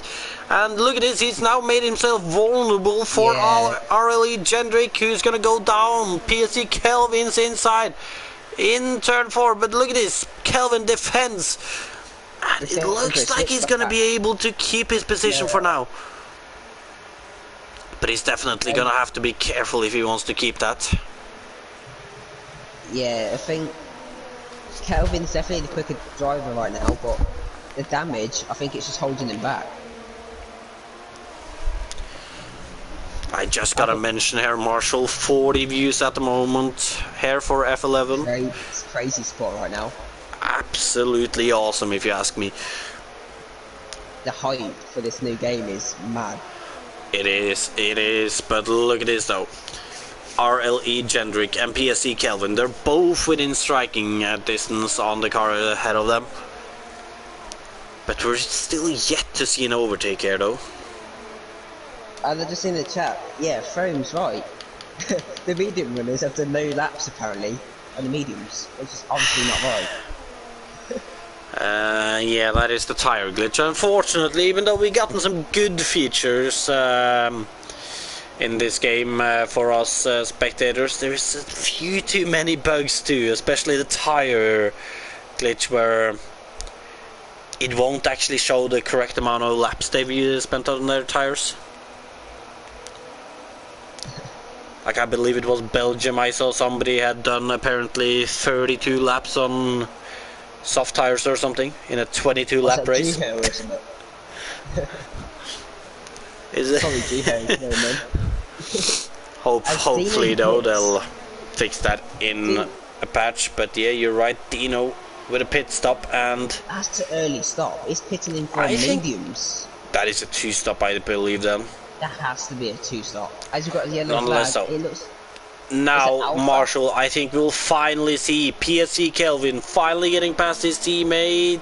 And look at this, he's now made himself vulnerable for RLE Gendrick, who's gonna go down. PSC Kelvin's inside in turn 4, but look at this, Kelvin defends, and it looks like he's gonna be able to keep his position for now. But he's definitely gonna have to be careful if he wants to keep that. Yeah, I think Kelvin's definitely the quicker driver right now, but the damage, I think it's just holding him back. I just gotta mention here, Marshall, 40 views at the moment here for F11. It's crazy spot right now. Absolutely awesome, if you ask me. The hype for this new game is mad. It is, but look at this though. RLE Gendrick and PSC Kelvin, they're both within striking distance on the car ahead of them. But we're still yet to see an overtake here though. They're just in the chat. Yeah, Frome's right. The medium runners have done no laps apparently on the mediums, which is obviously not right. Yeah, that is the tire glitch. Unfortunately, even though we gotten some good features in this game for us spectators, there's a few too many bugs too, especially the tire glitch where it won't actually show the correct amount of laps they've spent on their tires. Like, I believe it was Belgium, I saw somebody had done apparently 32 laps on soft tires or something in a 22 lap race. G-Ho or something? Is it? Probably G-Ho, no man. Hopefully though they'll fix that in a patch, but yeah, you're right, Dino with a pit stop, and that's an early stop. It's pitting in for mediums. That is a 2-stop, I believe then. That has to be a 2-stop. As you've got the yellow Nonetheless, flag, so. it looks... Now, Marshall, I think we'll finally see PSC Kelvin finally getting past his teammate.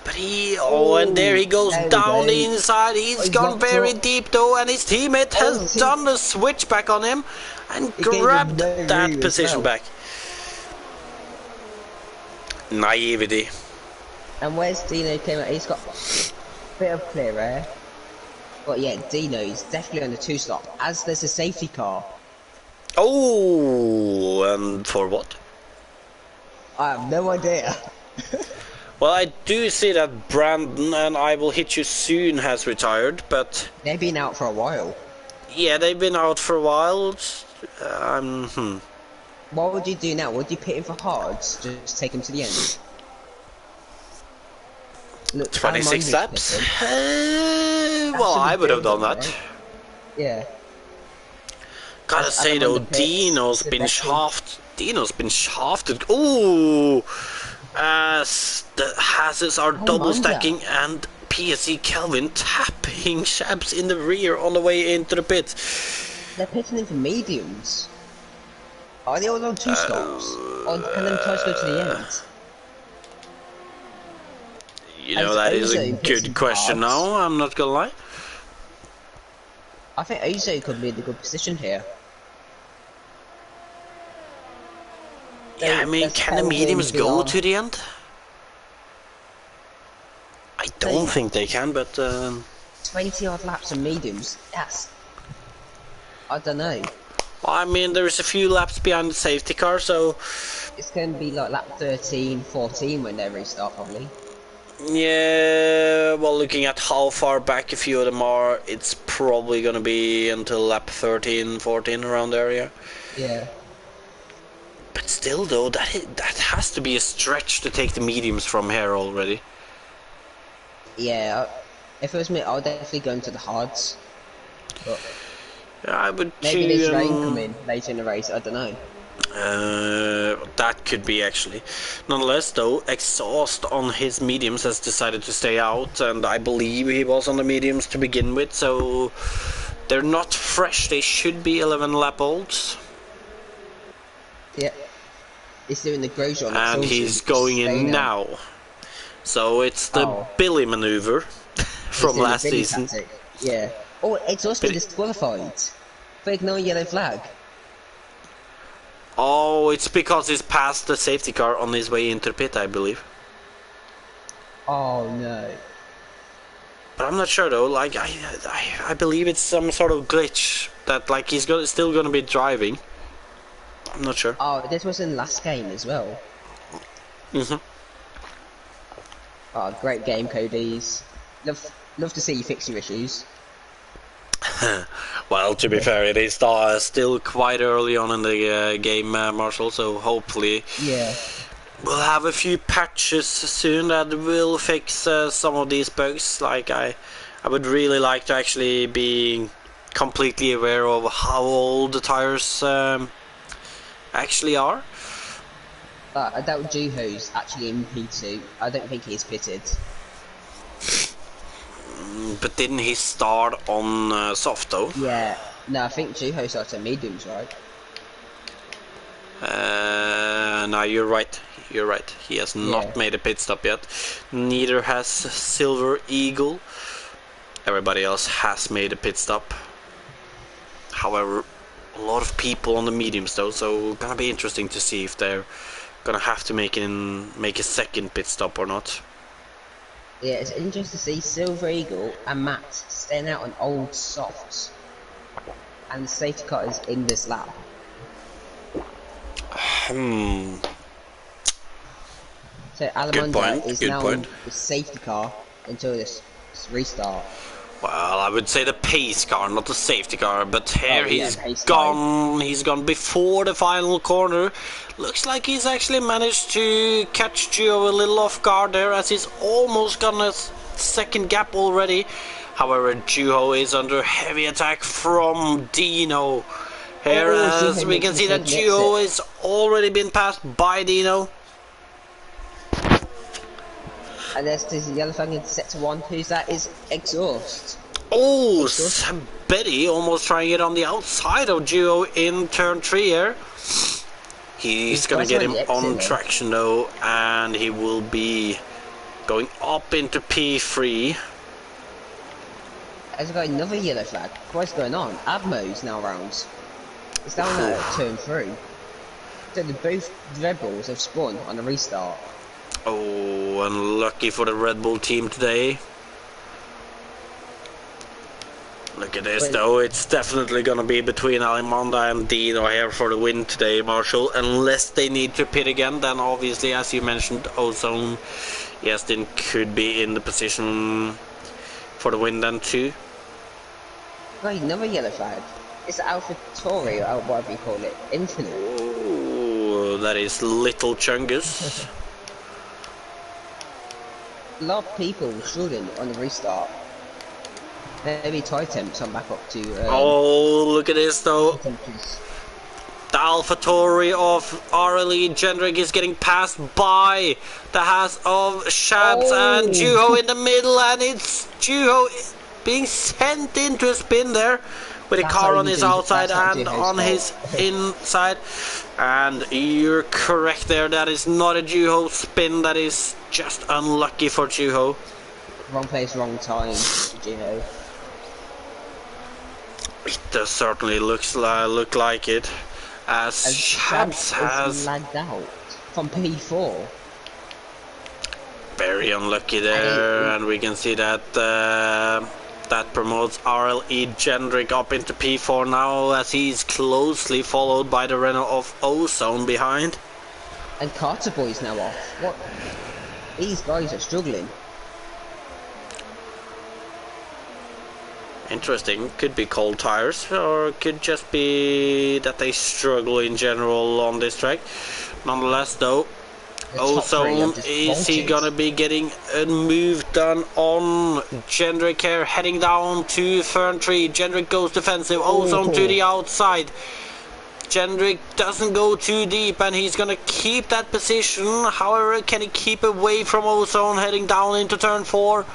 But and there he goes down the inside. He's gone very deep though, and his teammate has done a switchback on him and grabbed that position back. Naivety. And where's Dino came out? He's got a bit of clear air. But yeah, Dino is definitely on the 2-stop, as there's a safety car. Oh, and for what? I have no idea. Well, I do see that Brandon and I Will Hit You Soon has retired, but... They've been out for a while. Yeah, they've been out for a while. What would you do now? Would you pit him for hards? Just take him to the end? Look, 26 laps? Well, I would have done that. Right? Yeah. Gotta say though, Dino's been shafted. Dino's been shafted. Ooh! As the hazards are double stacking and PSC Kelvin tapping Shabs in the rear on the way into the pit. They're pitting in for mediums. Are they all on 2 stops? Or can they try to go to the end? You know, that is a good question now, I'm not gonna lie. I think Ozo could be in a good position here. Yeah, I mean, can the mediums go to the end? I don't think they can, but... 20 odd laps of mediums, yes. I don't know. Well, I mean, there's a few laps behind the safety car, so... It's going to be like lap 13, 14 when they restart, probably. Yeah, well, looking at how far back a few of them are, it's probably going to be until lap 13, 14, around there, yeah. Yeah. But still, though, that has to be a stretch to take the mediums from here already. Yeah, if it was me, I would definitely go into the hards. But yeah, I would maybe there's rain coming later in the race, I don't know. That could be actually. Nonetheless, though, Exhaust on his mediums has decided to stay out, and I believe he was on the mediums to begin with, so they're not fresh. They should be 11 lap olds. Yeah, he's doing the Grosjean, and he's going in now. So it's the Billy maneuver from last season. Tactic. Yeah. Oh, Exhaust been disqualified for ignoring yellow flag. Oh, it's because he's passed the safety car on his way into the pit, I believe. Oh no. But I'm not sure though. Like I believe it's some sort of glitch that like he's still gonna be driving. I'm not sure. Oh, this was in last game as well. Mhm. Oh, great game, Cody's. Love to see you fix your issues. Well, to be fair, it is still quite early on in the game, Marshall, so hopefully we'll have a few patches soon that will fix some of these bugs. Like I would really like to actually be completely aware of how old the tires actually are. But I doubt Juho's actually in P2. I don't think he's pitted. But didn't he start on soft though? Yeah. No, I think Juho started mediums, right? No, you're right. You're right. He has not made a pit stop yet. Neither has Silver Eagle. Everybody else has made a pit stop. However, a lot of people on the mediums though, so gonna be interesting to see if they're gonna have to make a second pit stop or not. Yeah, it's interesting to see Silver Eagle and Matt staying out on old softs, and the safety car is in this lap. So Alamonda is now in the safety car until this restart. Well, I would say the pace car, not the safety car, but here he's gone before the final corner. Looks like he's actually managed to catch Gio a little off guard there, as he's almost got a second gap already. However, Gio is under heavy attack from Dino. Here, as we can see that Gio has already been passed by Dino. And there's this yellow flag in sector 1. Who's that? Is Exhaust. Oh, Betty almost trying it on the outside of Gio in turn 3 here. He's gonna get him on traction though, and he will be going up into P3. Has got another yellow flag. What's going on? Admo's now around. It's down at turn 3. So both Red Bulls have spawned on the restart. Oh, unlucky for the Red Bull team today. Look at this though, it's definitely gonna be between Alamonda and Dino here for the win today, Marshall. Unless they need to pit again, then obviously, as you mentioned, Ozone, Yestin could be in the position for the win then too. Right, another yellow flag. It's Alpha Tori, or whatever you call it. Infinite. Oh, that is Little Chungus. A lot of people struggling on the restart. Maybe tie temps on back up to. Oh, look at this though. The AlphaTauri of RLE Gendrick is getting passed by the Haas of Shabs and Juho in the middle, and it's Juho being sent into a spin there with a car on his outside and on his inside. And you're correct there, that is not a Juho spin, that is just unlucky for Juho. Wrong place, wrong time, Juho. It does certainly look like it, as Shabs has lagged out from P4. Very unlucky there, and we can see that that promotes RLE Gendrick up into P4 now, as he's closely followed by the Renault of Ozone behind. And Carter Boy's now off. What? These guys are struggling. Interesting. Could be cold tires, or could just be that they struggle in general on this track. Nonetheless, though, Ozone, is he gonna be getting a move done on Gendrick here, heading down to Fern Tree? Gendrick goes defensive, Ozone to the outside. Gendrick doesn't go too deep, and he's gonna keep that position. However, can he keep away from Ozone heading down into turn 4?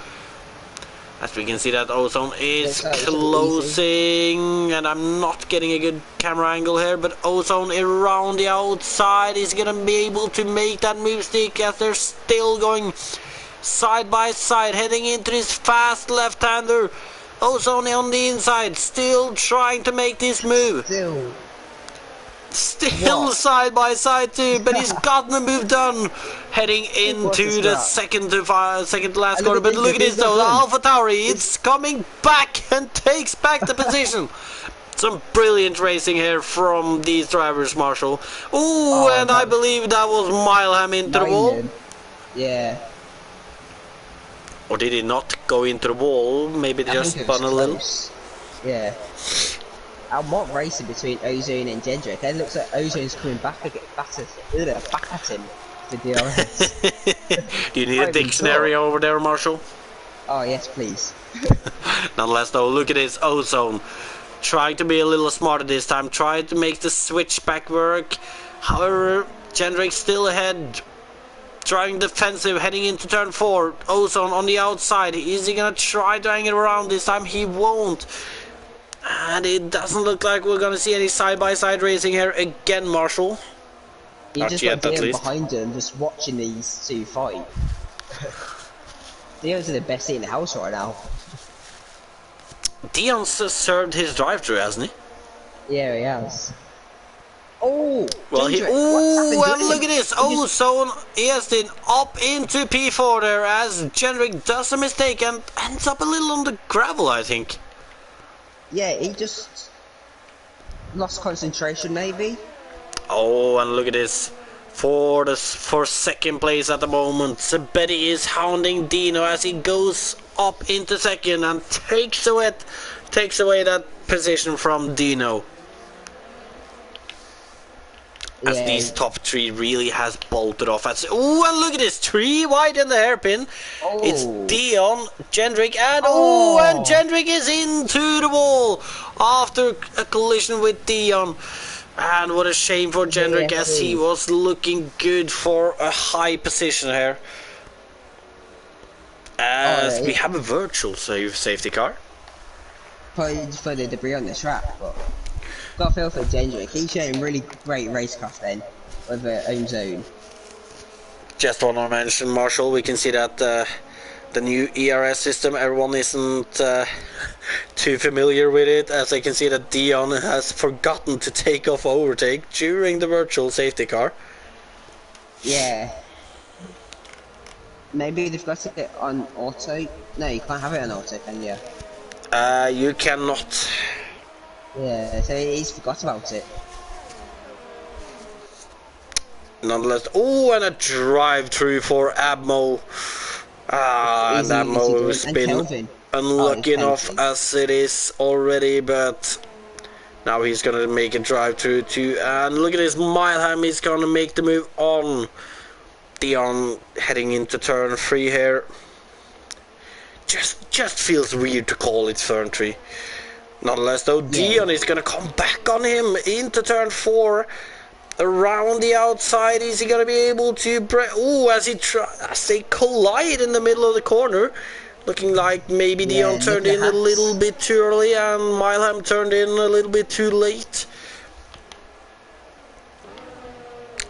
As we can see that Ozone is closing, and I'm not getting a good camera angle here, but Ozone around the outside is gonna be able to make that move stick, as they're still going side by side, heading into this fast left-hander. Ozone on the inside, still trying to make this move. Still side by side too, but he's gotten the move done, heading into the second to last corner. But look at this though, the AlphaTauri, it's coming back and takes back the position. Some brilliant racing here from these drivers, Marshall. Ooh, and I believe that was Mileham into the wall. Yeah. Or did he not go into the wall? Maybe they just spun a little. Yeah. What racing between Ozone and Gendrick? It looks like Ozone's coming back at him to DRS. Do you need a dictionary over there, Marshall? Oh yes, please. Nonetheless, though, look at this Ozone. trying to be a little smarter this time, trying to make the switchback work. However, Jendrik still ahead, trying defensive, heading into turn 4. Ozone on the outside. Is he gonna try to hang it around this time? He won't. And it doesn't look like we're gonna see any side-by-side racing here again, Marshall. You Not just yet, got at Dion least. behind him, just watching these two fight. Dion's in the best seat in the house right now. Dion's served his drive-through, hasn't he? Yeah, he has. Oh, Well, Jendrik, what's happened ooh, to and him? look at this. He just- Ozone Eastin up into P4 there as Jendrik does a mistake and ends up a little on the gravel, I think. Yeah, he just lost concentration, maybe. Oh, and look at this. For second place at the moment, Betty is hounding Dino as he goes up into second and takes away that position from Dino. As Yeah, these top 3 really has bolted off. Oh, and look at this, 3 wide in the hairpin. Oh. It's Dion, Jendrik, and Oh. and Jendrik is into the wall after a collision with Dion. And what a shame for Jendrik, as he was looking good for a high position here. As we have a virtual safety car. probably for the debris on the track, but got to feel for Jendrik. He's showing really great racecraft then with the own zone. Just want to mention, Marshall, we can see that the new ERS system, everyone isn't too familiar with it, as I can see that Dion has forgotten to take off overtake during the virtual safety car. Yeah. Maybe they've got it on auto. No, you can't have it on auto, can you? You cannot. Yeah, so he's forgot about it. Nonetheless, oh, and a drive through for Abmo. And Easy, Abmo's and been Kelvin. unlucky Oh, enough penalty. as it is already, but now he's gonna make a drive through too. And look at this, Mileham is gonna make the move on. Dion heading into turn 3 here. Just feels weird to call it turn 3. Nonetheless, though, Dion is gonna come back on him into turn 4. Around the outside, is he gonna be able to break? Oh, as they collide in the middle of the corner, looking like maybe Dion look turned at in the a hats. little bit too early and Mileham turned in a little bit too late.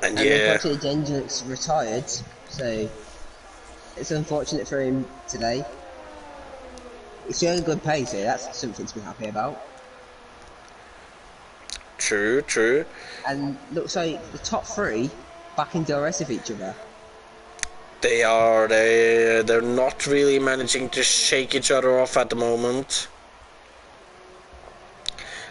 And And yeah, unfortunately, Jendrik's retired, so it's unfortunate for him today. He's showing good pace here, that's something to be happy about. true. And looks like the top 3 back in DRS of each other. They're not really managing to shake each other off at the moment.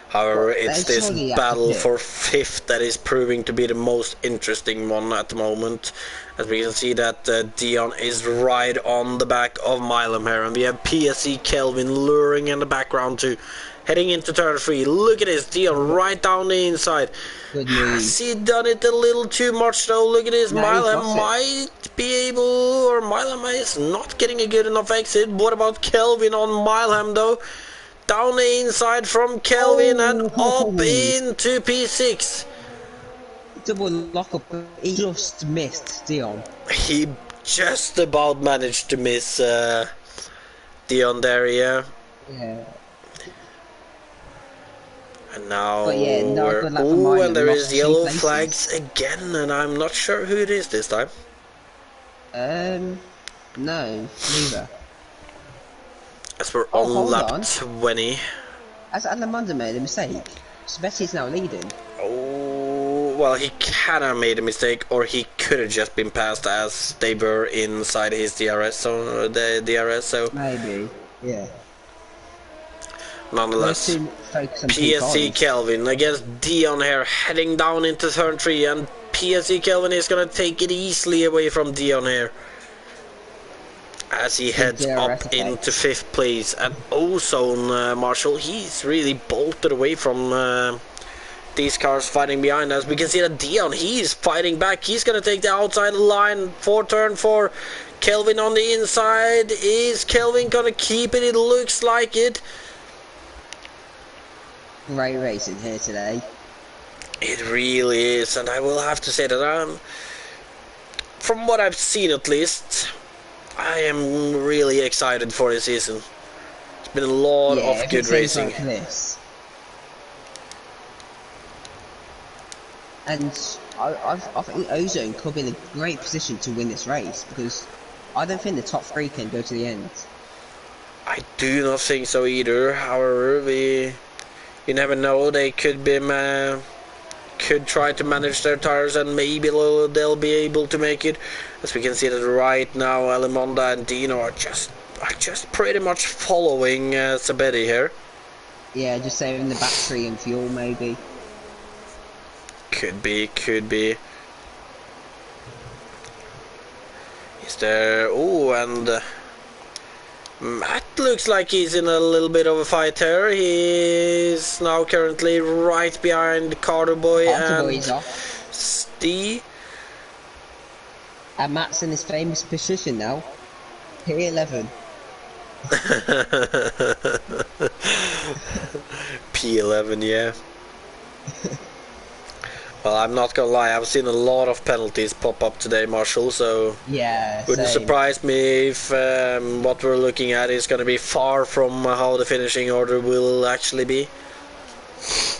However, Well, it's they this surely have battle to pick. for 5th that is proving to be the most interesting one at the moment. As we can see that Dion is right on the back of Mileham here, and we have PSC Kelvin luring in the background too. Heading into turn 3, look at this, Dion right down the inside. Good move. Has he done it a little too much though? Look at this, No, he Mileham got it. might be able, or Mileham is not getting a good enough exit. What about Kelvin on Mileham though? Down the inside from Kelvin and up into P6. Double lock up, he just missed Dion. He just about managed to miss Dion there, yeah. Yeah. And now, But yeah, not good luck for Mileham, and there lost is 3 yellow places. flags again, and I'm not sure who it is this time. No, neither. As we're Oh, on hold lap on. 20. Has Alamanda made a mistake? Betty's now leading. Oh, well, he kind of made a mistake, or he could have just been passed as they were inside his DRS, so the DRS. So Maybe, yeah. nonetheless, Those two focus on PSC P5s. Kelvin against Dion here, heading down into turn 3, and PSC Kelvin is gonna take it easily away from Dion here. As he heads DRS up effect. into 5th place, and Ozone Marshall, he's really bolted away from these cars fighting behind us. We can see that Dion, he's fighting back. He's gonna take the outside line for turn 4. Kelvin on the inside. Is Kelvin gonna keep it? It looks like it. Great racing here today. It really is, and I will have to say that from what I've seen at least, I am really excited for this season. It's been a lot Yeah, of if good it ends racing. like this. And I think Ozone could be in a great position to win this race because I don't think the top three can go to the end. I do not think so either. However, you never know. They could could try to manage their tires and maybe they'll be able to make it. As we can see that right now, Alimonda and Dino are just pretty much following Sabetti here. Yeah, just saving the battery and fuel maybe. Could be. Is there? Oh, and Matt looks like he's in a little bit of a fight here. He's now currently right behind Carter Boy and Boy's off. Steve. And Matt's in his famous position now. P11. P11, yeah. Well, I'm not gonna lie, I've seen a lot of penalties pop up today, Marshall, so Yeah, wouldn't same. surprise me if what we're looking at is gonna be far from how the finishing order will actually be.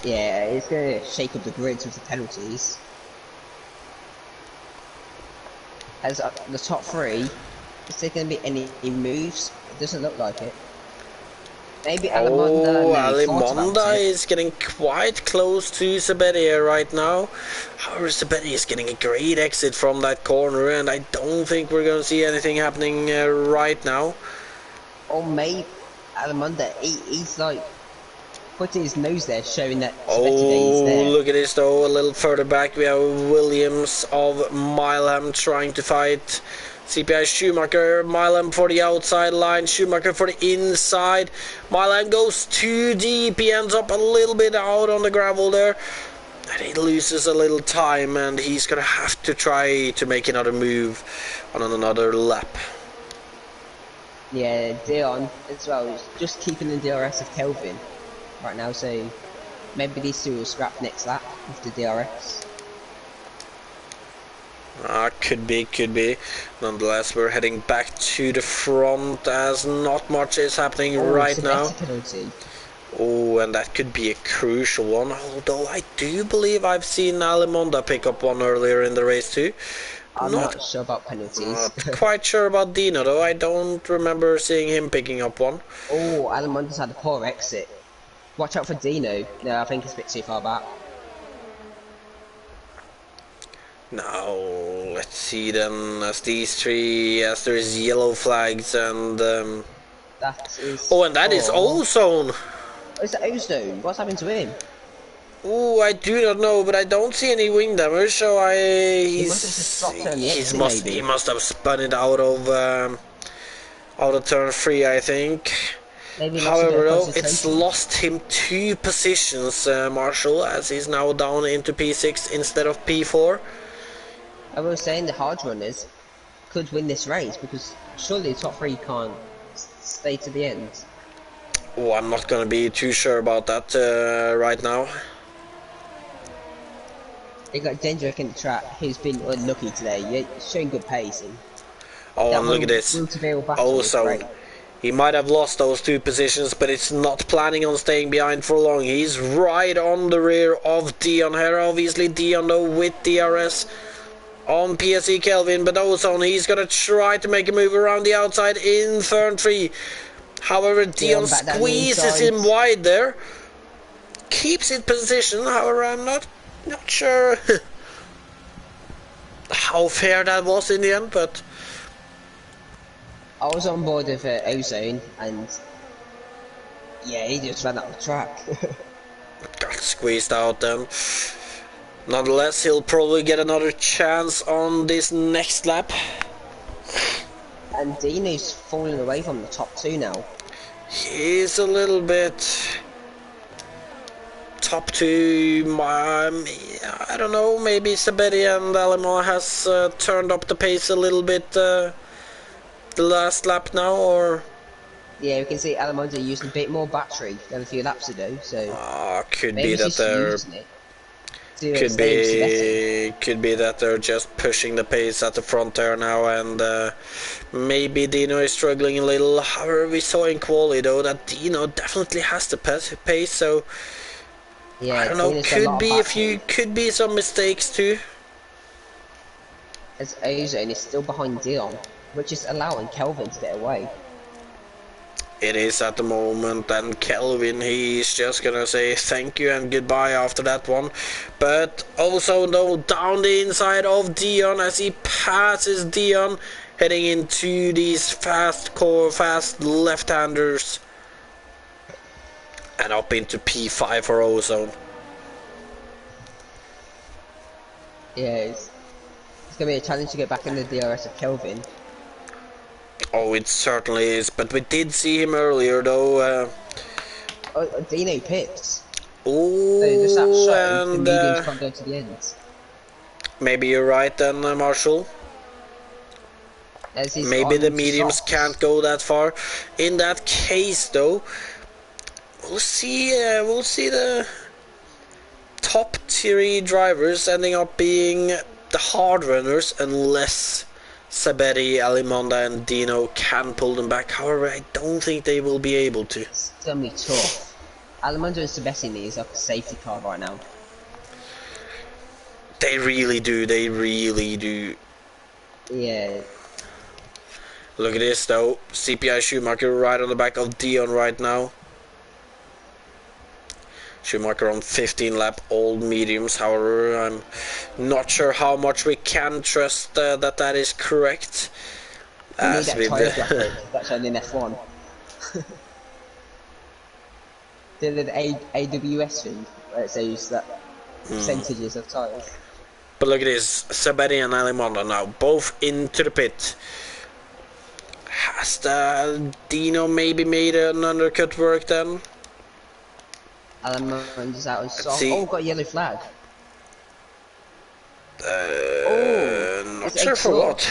Yeah, it's going to shake up the grids with the penalties. As the top three, is there going to be any moves? It doesn't look like it. Maybe Alimonda. Alimonda is getting quite close to Sabetti right now. However, Sabetti is getting a great exit from that corner, and I don't think we're going to see anything happening right now. Or maybe Alimonda, he's like putting his nose there, showing that Oh, is there. look at this though, a little further back we have Williams of Milham trying to fight CPI Schumacher. Milham for the outside line, Schumacher for the inside. Milham goes too deep, he ends up a little bit out on the gravel there. And he loses a little time, and he's gonna have to try to make another move on another lap. Yeah, Dion as well is just keeping the DRS of Kelvin right now, so maybe these two will scrap next lap with the DRS. Could be. Nonetheless, we're heading back to the front as not much is happening right now. Penalty. Oh, and that could be a crucial one, although I do believe I've seen Alimonda pick up one earlier in the race too. I'm not sure about penalties. Not quite sure about Dino though, I don't remember seeing him picking up one. Oh, Alimonda's had a poor exit. Watch out for Dino. No, I think it's a bit too far back. Now, let's see then, as these three, as there is yellow flags and... That is... Oh, and that is Ozone! Oh, is that Ozone? What's happened to him? Oh, I do not know, but I don't see any wing damage, so he must have spun it out of turn 3, I think. However, though, it's lost him 2 positions, Marshall, as he's now down into P6 instead of P4. I was saying the hard runners could win this race because surely the top 3 can't stay to the end. Oh, I'm not gonna be too sure about that right now. They got Dendrick in the track, who's been unlucky today. He's showing good pace. Oh, and look at this. Also, he might have lost those 2 positions, but it's not planning on staying behind for long. He's right on the rear of Dion here. Obviously, Dion though with DRS on PSE Kelvin, but Ozone, he's gonna try to make a move around the outside in turn 3. However, Dion squeezes him wide there. Keeps his position, however, I'm not sure how fair that was in the end, but I was on board with Ozone, and yeah, he just ran out the track. got squeezed out then. Nonetheless, he'll probably get another chance on this next lap. And Dino's falling away from the top 2 now. He's a little bit top 2. I don't know, maybe Sabetti and Alamo has turned up the pace a little bit the last lap now, or Yeah, we can see Alamondo using a bit more battery than a few laps ago, so Could be maybe that she's they're using it to stay with Sabetti. could be that they're just pushing the pace at the front there now, and maybe Dino is struggling a little. However, we saw in quali though that Dino definitely has the pace, so I Yeah, don't know. Dina's got a lot of battery. Could be some mistakes too. As Ozone is still behind Dion, which is allowing Kelvin to get away. It is at the moment, and Kelvin, he's just gonna say thank you and goodbye after that one. But also though, down the inside of Dion as he passes Dion, heading into these fast left-handers, and up into P5 for Ozone. Yeah, it's gonna be a challenge to get back in the DRS of Kelvin. Oh, it certainly is, but we did see him earlier though. Dino pits. Oh, So does that show the and mediums can't go to the ends? maybe you're right then, Marshall. As he's Maybe the on mediums softs. can't go that far. In that case, though, we'll see. We'll see the top tier drivers ending up being the hard runners, unless Sabetti, Alimonda, and Dino can pull them back. However, I don't think they will be able to. It's gonna be tough. Alamondo and Sabetti needs like a safety car right now. They really do. They really do. Yeah. Look at this though. CPI Schumacher right on the back of Dion right now. Schumacher on 15 lap old mediums. However, I'm not sure how much we can trust that is correct. You need that tyre graphic that's on in F1. The AWS thing where it says that percentages of tyres. But look at this, Sabetti and Alimonda now both into the pit. Has the Dino maybe made an undercut work then? Alamondo's out on soft. see. Oh, got a yellow flag. Not sure for what.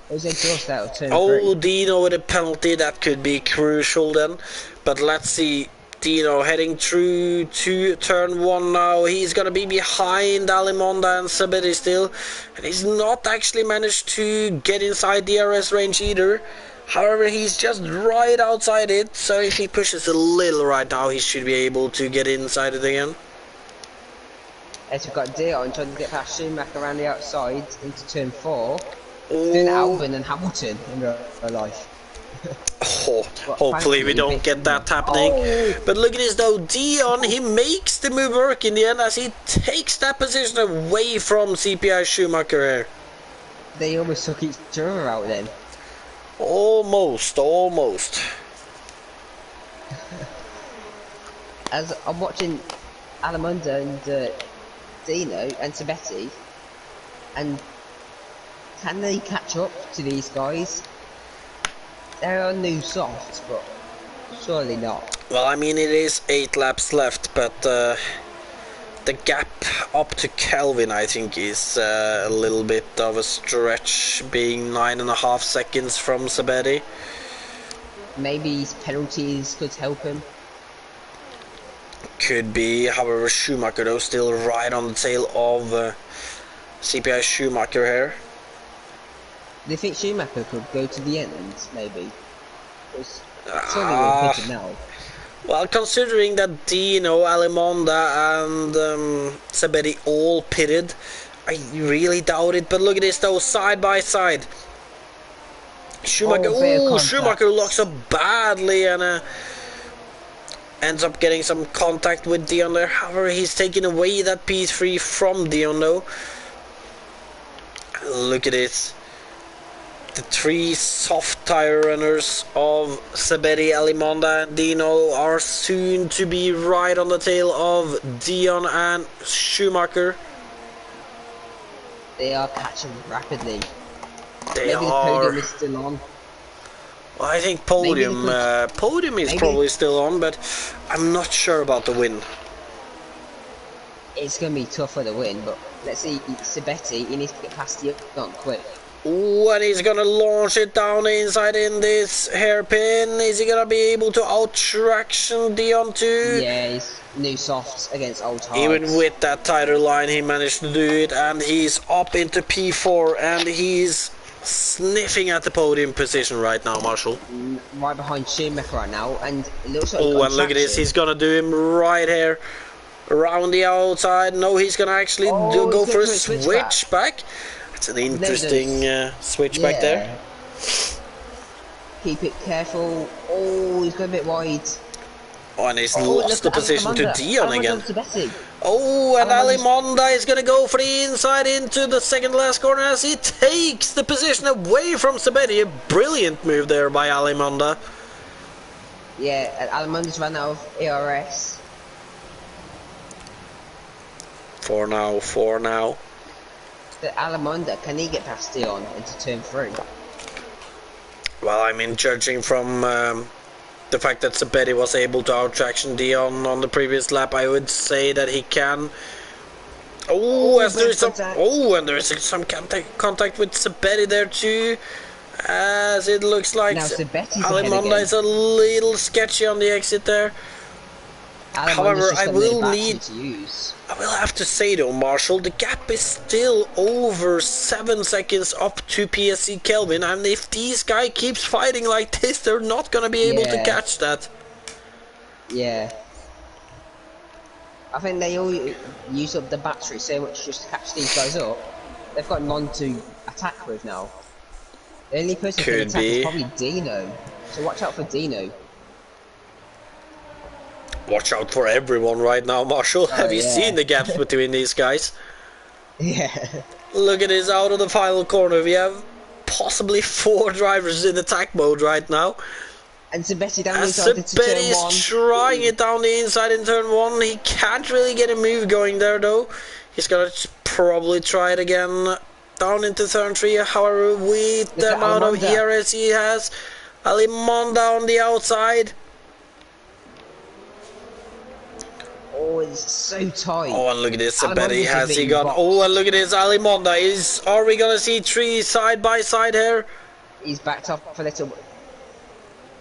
It was exhaust out of turn 3. Dino with a penalty, that could be crucial then. But let's see. Dino heading through to turn 1 now. He's gonna be behind Alimonda and Sabetti still, and he's not actually managed to get inside DRS range either. However, he's just right outside it, so if he pushes a little right now, he should be able to get inside it again. As we've got Dion trying to get past Schumacher around the outside into turn 4. Doing Albon and Hamilton in real life. Hopefully we don't get that happening. But look at this though, Dion, he makes the move work in the end as he takes that position away from CPI Schumacher here. They almost took each other out then. Almost. As I'm watching Alamonda and Dino and Sabetti, and can they catch up to these guys? There are new softs, but surely not. Well, I mean, it is 8 laps left, but the gap up to Kelvin, I think, is a little bit of a stretch, being 9.5 seconds from Sabetti. Maybe his penalties could help him. Could be. However, Schumacher though still right on the tail of CPI Schumacher here. Do you think Schumacher could go to the end, maybe? It's certainly worth picking now. Well, considering that Dino, Alimonda and Sabetti all pitted, I really doubt it. But look at this though, side by side. Schumacher, Schumacher locks up badly and ends up getting some contact with Dion there. However, he's taking away that P3 from Dion though. Look at this. The 3 soft tire runners of Sabetti, Alimonda and Dino are soon to be right on the tail of Dion and Schumacher. They are catching rapidly. They Maybe are. the podium is still on. Well, I think podium is probably still on, but I'm not sure about the win. It's going to be tough for the win, but let's see, Sabetti, he needs to get past Dion quick. Ooh, and he's gonna launch it down inside in this hairpin. Is he gonna be able to out-traction Dion too? Yeah, he's new softs against old Even hards. with that tighter line, he managed to do it, and he's up into P4, and he's sniffing at the podium position right now, Marshall. Right behind Schumacher right now, and it looks like Oh, and look at this, he's gonna do him right here, around the outside. No, he's gonna actually go for a switchback. It's an interesting switchback there. Keep it careful. Oh, he's going a bit wide. Oh, and he's lost the position to Dion again. Oh, and Alimonda Alimonda is going to go for the inside into the second last corner as he takes the position away from Sabetti. A brilliant move there by Alimonda. Yeah, and Alimonda's run out of ERS. For now. But Alimonda, can he get past Dion into turn 3? Well, I mean, judging from the fact that Sabetti was able to out-traction Dion on the previous lap, I would say that he can. Oh, and there is some contact with Sabetti there too, as it looks like Alimonda is a little sketchy on the exit there. However, I will have to say though, Marshall, the gap is still over 7 seconds up to PSGL, and if these guy keeps fighting like this, they're not gonna be able to catch that. Yeah. I think they all use up the battery so much just to catch these guys up. They've got none to attack with now. The only person who can attack is probably Dino, so watch out for Dino. Watch out for everyone right now, Marshall. Have you seen the gaps between these guys? Yeah. Look at this, out of the final corner. We have possibly 4 drivers in attack mode right now. And Sabetti down the inside into turn 1. Sabetti is trying it down the inside in turn 1. He can't really get a move going there though. He's gonna probably try it again down into turn 3. However, with the amount of ERS he has, Alimonda on the outside. Oh, it's so tight. Oh, and look at this, Sabetti has he got. Oh, and look at this, Alimonda are we gonna see 3 side by side here? He's backed up a little.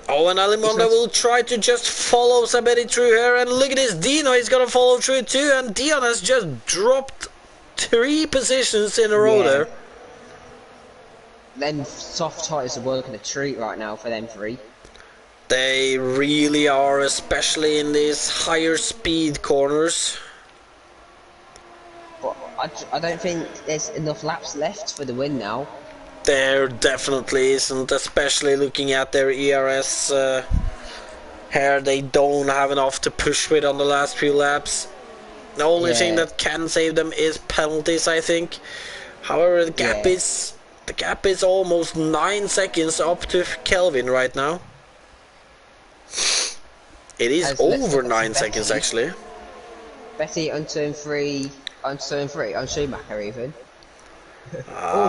Oh, and Alimonda will try to just follow Sabetti through here, and look at this, Dino is gonna follow through too, and Dion has just dropped 3 positions in a row there. Them soft tires are working a treat right now for them 3. They really are, especially in these higher speed corners. But I don't think there's enough laps left for the win now. There definitely isn't, especially looking at their ERS here. They don't have enough to push with on the last few laps. The only thing that can save them is penalties, I think. However, the gap is almost 9 seconds up to Kelvin right now. It is over 9 seconds actually. Betty on turn 3, on Schumacher even.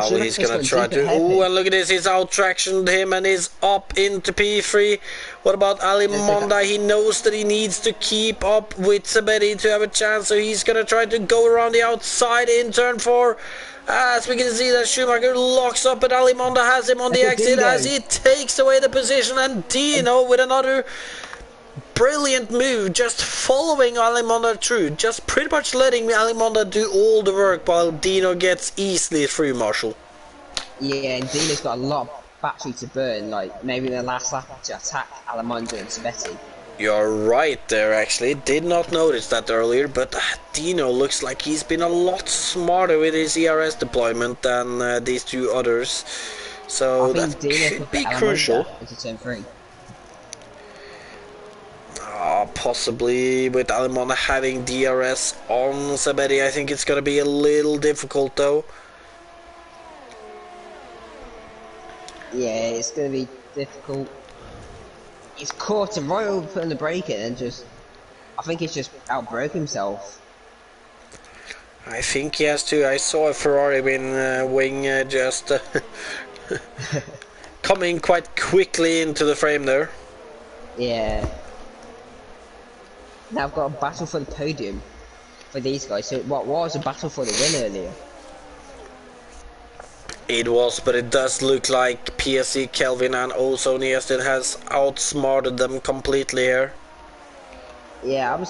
He's gonna try to. Oh, and look at this, he's out-tractioned him and is up into P3. What about Alimonda? He knows that he needs to keep up with Sabetti to have a chance, so he's gonna try to go around the outside in turn 4. As we can see that Schumacher locks up, but Alimonda has him on the exit as he takes away the position, and Dino with another brilliant move, just following Alimonda through, just pretty much letting Alimonda do all the work while Dino gets easily through, Marshall. Yeah, and Dino's got a lot of battery to burn, like maybe in the last lap to attack Alimonda and Sabetti. You're right there, actually. Did not notice that earlier, but Dino looks like he's been a lot smarter with his ERS deployment than these 2 others. So that could be crucial. Into turn 3. Possibly with Alimonda having DRS on Sabetti, I think it's going to be a little difficult though. Yeah, it's going to be difficult. He's caught him right over putting the brake in and just... I think he's just outbroke himself. I think he has to. I saw a Ferrari wing just coming quite quickly into the frame there. Yeah. Now I've got a battle for the podium for these guys. So what was a battle for the win earlier? It was, but it does look like PSC, Kelvin and Ozone Easton has outsmarted them completely here. Yeah, I'm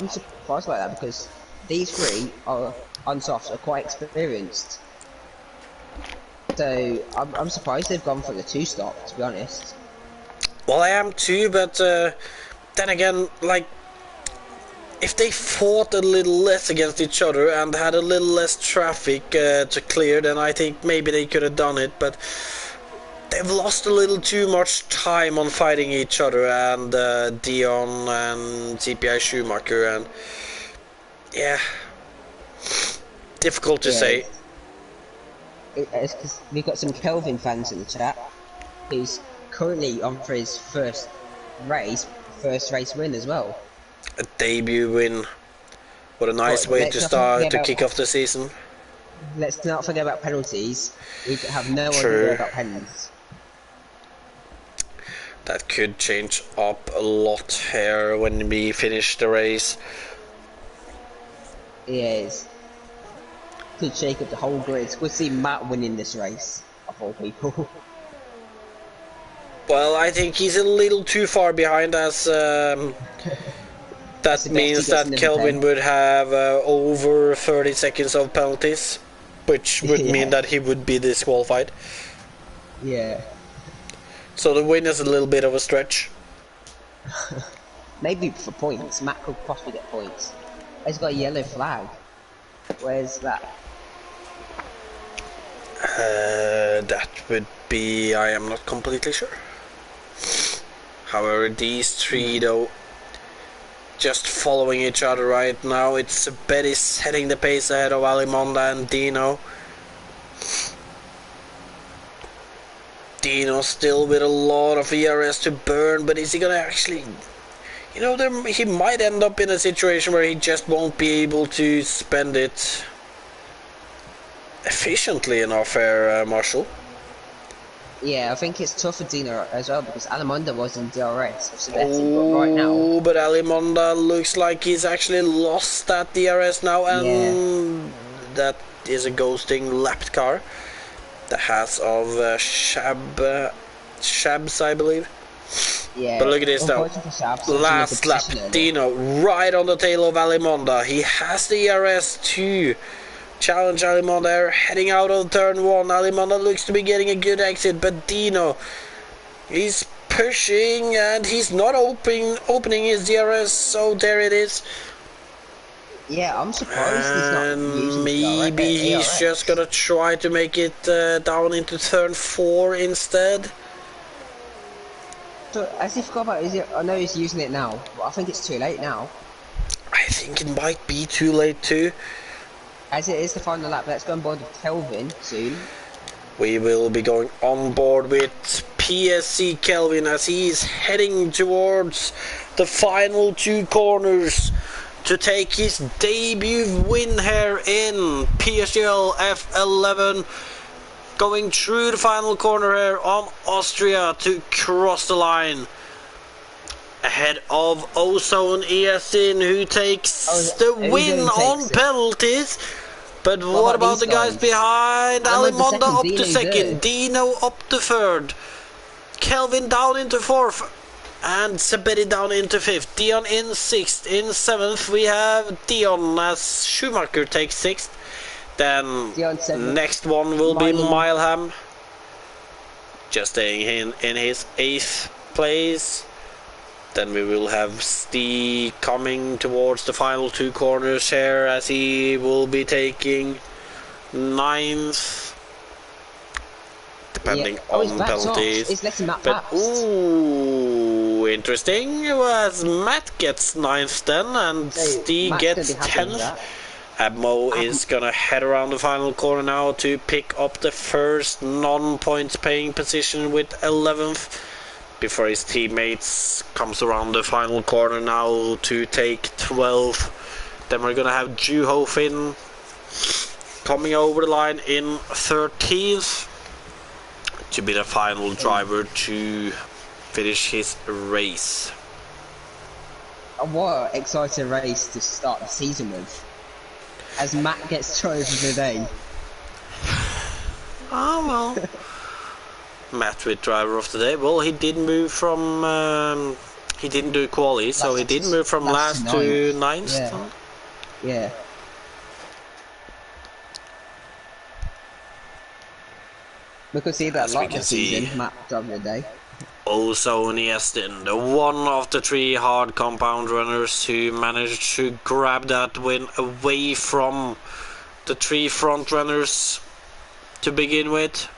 surprised by that because these three are Unsoft are quite experienced. So I'm surprised they've gone for the 2-stop, to be honest. Well, I am too, but then again, like, if they fought a little less against each other and had a little less traffic to clear, then I think maybe they could have done it, but they've lost a little too much time on fighting each other, and Dion and CPI Schumacher, and yeah, difficult to say. It's because we've got some Kelvin fans in the chat who's currently on for his first race win as well. A debut win. What a nice way to start, to kick off the season. Let's not forget about penalties. We have no True. idea about penalties. That could change up a lot here when we finish the race. Yes. Could shake up the whole grid. We'll see Matt winning this race, of all people. Well, I think he's a little too far behind, as that means that Kelvin would have over 30 seconds of penalties, which would mean that he would be disqualified. Yeah. So the win is a little bit of a stretch. Maybe for points. Matt could possibly get points. He's got a yellow flag. Where's that? That would be... I am not completely sure. However, these three, though, just following each other right now. It's Betty setting the pace ahead of Alimonda and Dino. Dino still with a lot of ERS to burn, but is he gonna actually... You know, he might end up in a situation where he just won't be able to spend it efficiently enough here, Marshall. Yeah, I think it's tough for Dino as well because Alimonda was in DRS of Sabetti, but right now... but Alimonda looks like he's actually lost that DRS now, and that is a ghosting lapped car. The has of Shabs, I believe. Yeah, but look at this now. Last lap, Dino right on the tail of Alimonda. He has the ERS to challenge Alimonda, heading out of turn 1. Alimonda looks to be getting a good exit, but Dino, he's pushing and he's not opening his DRS, so there it is. Yeah, I'm surprised he's not using maybe he's just gonna try to make it down into turn 4 instead. So, as he forgot about it, I know he's using it now, but I think it's too late now. I think it might be too late too. As it is the final lap, let's go on board with Kelvin soon. We will be going on board with PSC Kelvin as he's heading towards the final 2 corners to take his debut win here in PSGL F11. Going through the final corner here on Austria to cross the line. Ahead of Ozone Easton, who takes the win on penalties. But what about the guys behind? Alimonda up to second, Dino up to third, Kelvin down into fourth, and Sabetti down into fifth. Dion in sixth. In seventh we have Dion as Schumacher takes sixth. Then next one will be Mileham, just staying in his 8th place. Then we will have Stee coming towards the final 2 corners here as he will be taking 9th, depending on penalties. But ooh, interesting, as Matt gets 9th then and Stee gets 10th. Abmo is gonna head around the final corner now to pick up the first non-points paying position with 11th. Before his teammates comes around the final corner now to take 12th. Then we're gonna have Juho Finn coming over the line in 13th to be the final driver to finish his race. What an exciting race to start the season with, as Matt gets driver of the day. Ah, well. Match with driver of the day. Well, he did move from. He didn't do quali, so he did move from last to ninth. Yeah. Yeah. We could see that a lot this season, Matt driver of the day. Also Niestin, the one of the 3 hard compound runners who managed to grab that win away from the 3 front runners to begin with.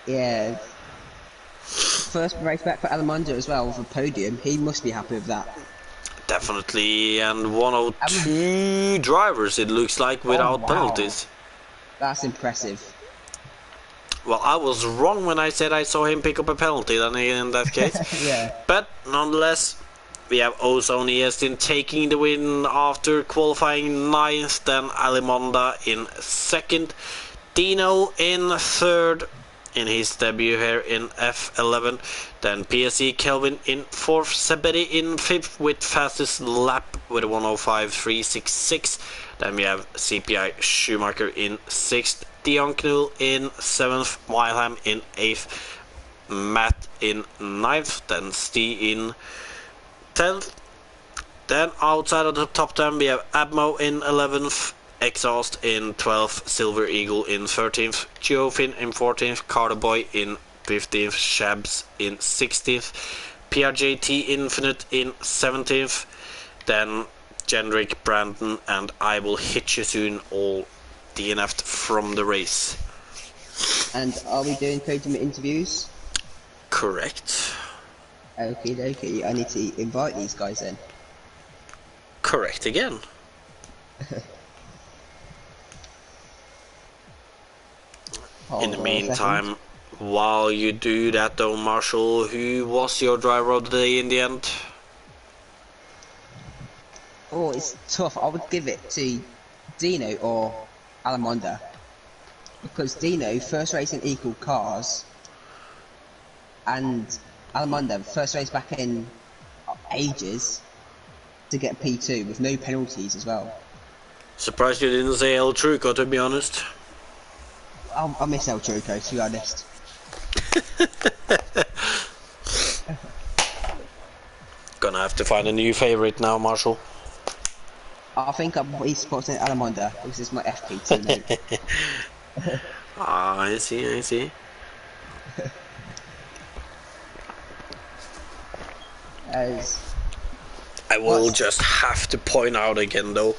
Yeah. First race back for Alamondo as well with a podium. He must be happy with that. Definitely, and 102 drivers it looks like without penalties. That's impressive. Well, I was wrong when I said I saw him pick up a penalty then in that case. Yeah. But nonetheless, we have Ozone Iestin taking the win after qualifying 9th, then Alimonda in 2nd, Dino in 3rd in his debut here in F11, then PSG Kelvin in 4th, Sabetti in 5th with fastest lap with a 105.366, then we have CPI Schumacher in 6th, Dion Knoll in 7th, Wilhelm in 8th, Matt in 9th, then Steve in 10th. Then outside of the top 10 we have Abmo in 11th, Exhaust in 12th, Silver Eagle in 13th, Geofin in 14th, Carterboy in 15th, Shabs in 16th, PRJT Infinite in 17th, then Gendrick, Brandon and I Will Hit You Soon all DNF'd from the race. And are we doing podium interviews? Correct. Okay, I need to invite these guys in. Correct again. In the meantime, while you do that though, Marshall, who was your driver of the day in the end? Oh, it's tough. I would give it to Dino or Alamonda. Because Dino, first race in equal cars, and Alamonda, first race back in ages to get P2 with no penalties as well. Surprised you didn't say El Truco, to be honest. I miss El Truco, to be honest. Gonna have to find a new favorite now, Marshall. I think I'm supporting Alamonda because it's my FP teammate. Ah, I see. I will just have to point out again though,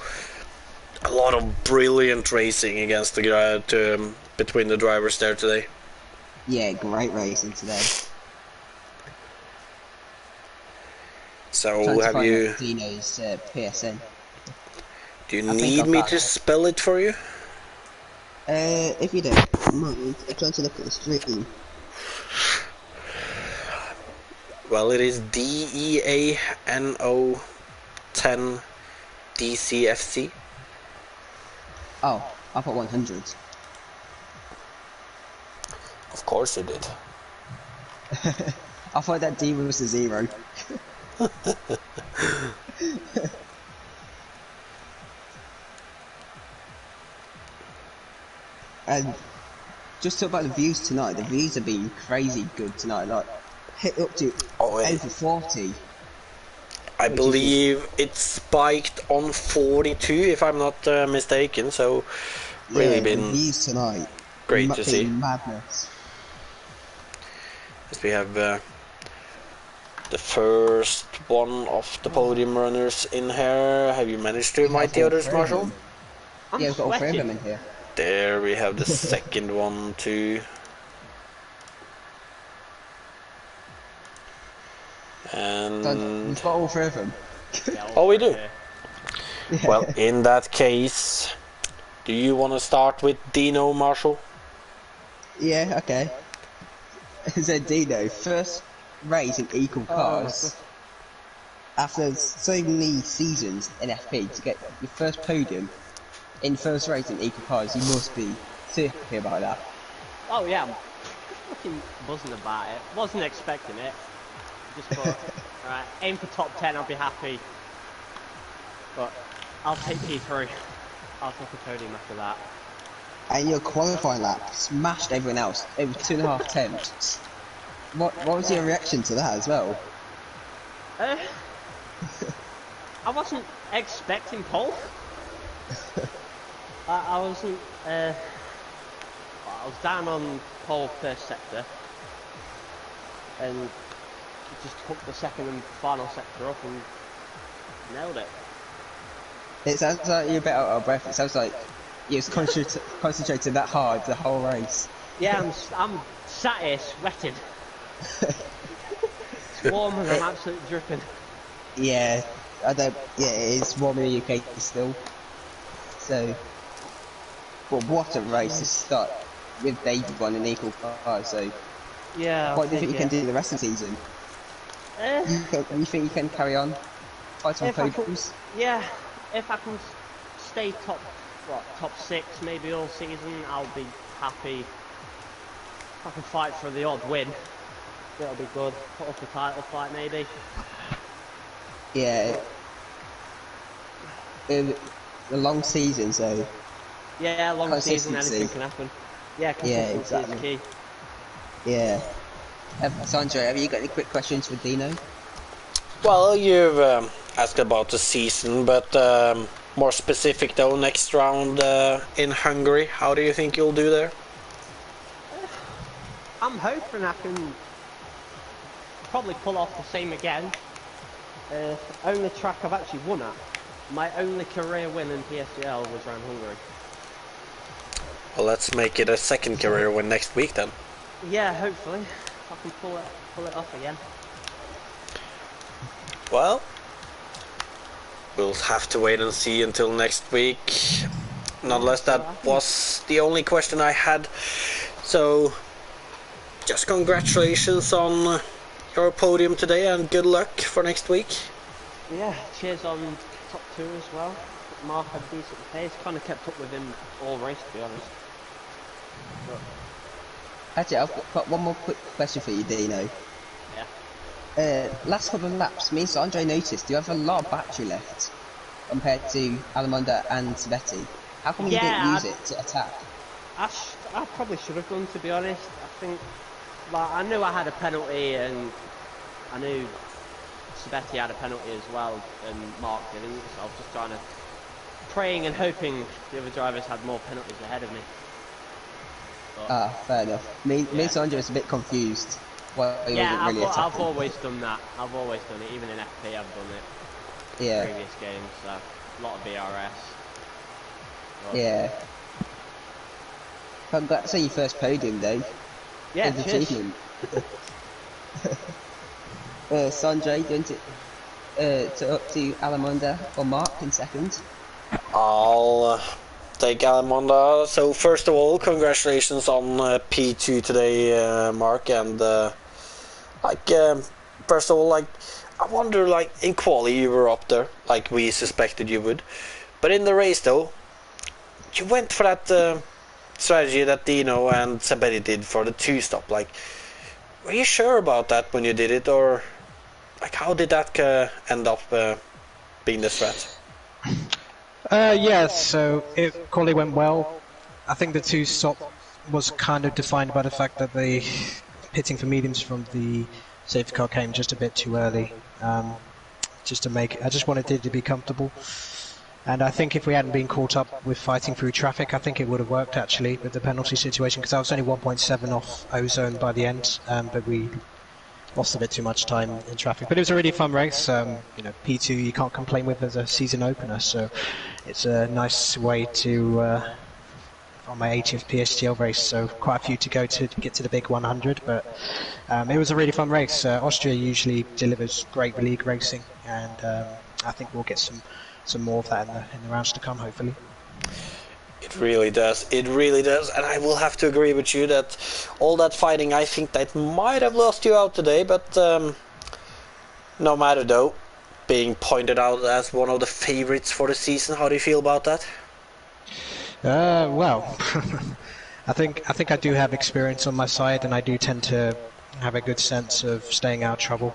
a lot of brilliant racing against the between the drivers there today. Yeah, great racing today. So have you... Dino's PSN. Do you need me to spell it for you? If you don't mind, I'm trying to look at the stream. Well, it is DEANO 10 DCFC. Oh, I put 100. Of course you did. I thought that D was a 0. And just talk about the views tonight. The views have been crazy good tonight. Like hit up to over 40. I believe it spiked on 42, if I'm not mistaken. So really been the views tonight. Great to see. Madness. As we have the first one of the podium runners in here. Have you managed to invite the others, Marshall? Yeah, we've got all 3 of them in here. There we have the second one too. And we've got all 3 of them. Oh, we do? Yeah. Well, in that case, do you want to start with Dino, Marshall? Yeah, okay. So Dino, first race in equal cars. After so many seasons in FP, to get your first podium in first race in equal cars, you must be so happy about that. Oh yeah, I'm fucking buzzing about it. Wasn't expecting it. Just thought, alright, aim for top 10, I'll be happy. But I'll take P3. I'll take a podium after that. and your qualifying lap smashed everyone else. It was 2.5 attempts. What was your reaction to that as well? I wasn't expecting pole. I wasn't. I was down on pole first sector, and just hooked the second and final sector up and nailed it. It sounds like you're a bit out of breath. It sounds like you was concentrating that hard the whole race. Yeah, I'm sat here sweating. It's warm and I'm absolutely dripping. Yeah, yeah, it's warm in the UK still. So, but what a race to start with David on an equal car. So, Yeah. what do you think you can do the rest of the season? You think you can carry on fighting podiums? Yeah, if I can stay top 6 maybe all season, I'll be happy. If I can fight for the odd win, it'll be good. Put up a title fight maybe. Yeah. A long season, so. Yeah, long season, anything can happen. Yeah, consistency is key. Yeah. Sandra, have you got any quick questions for Dino? Well, you've asked about the season, but more specific though, next round in Hungary, how do you think you'll do there? I'm hoping I can probably pull off the same again. Only track I've actually won at. My only career win in PSGL was around Hungary. Well, let's make it a second career win next week then. Yeah, hopefully. I can pull it off again. Well, we'll have to wait and see until next week. Nonetheless, that was the only question I had. So, just congratulations on your podium today and good luck for next week. Yeah, cheers on top 2 as well. Mark had decent pace, kind of kept up with him all race to be honest. But Actually, I've got one more quick question for you, Dino. yeah. Last couple of laps, me and Sandro noticed you have a lot of battery left compared to Alamonda and Svetti. How come you didn't use it to attack? I probably should have done, to be honest. I think, like, I knew I had a penalty and I knew Svetti had a penalty as well and Mark didn't, so I was just trying to praying and hoping the other drivers had more penalties ahead of me. But, fair enough. Me and Sandro was a bit confused. Why yeah, wasn't really attacking. I've always done that. I've always done it. Even in FP, I've done it. Yeah. Previous games, so a lot of BRS. But, yeah. Congrats on your first podium, though. Yeah, good cheers. achievement. Sanjay, don't it? Up to Alamonda or Mark in second. I'll take Alamonda. So first of all, congratulations on P2 today, Mark. And first of all, I wonder, in quali you were up there, like we suspected you would. But in the race though, you went for that strategy that Dino and Sabedi did for the 2-stop. Were you sure about that when you did it, or how did that end up being the strat? Yeah, so it quali went well. I think the 2-stop was kind of defined by the fact that the pitting for mediums from the safety car came just a bit too early. I just wanted it to be comfortable. And I think if we hadn't been caught up with fighting through traffic, I think it would have worked actually with the penalty situation, because I was only 1.7 off ozone by the end, but we lost a bit too much time in traffic. But it was a really fun race. P2 you can't complain with as a season opener, so it's a nice way to on my 80th PSGL race, so quite a few to go to get to the big 100, but it was a really fun race. Austria usually delivers great league racing, and I think we'll get some more of that in the rounds to come, hopefully. It really does, and I will have to agree with you that all that fighting, I think that might have lost you out today, but no matter though, being pointed out as one of the favorites for the season, how do you feel about that? Well, I think I do have experience on my side, and I do tend to have a good sense of staying out of trouble.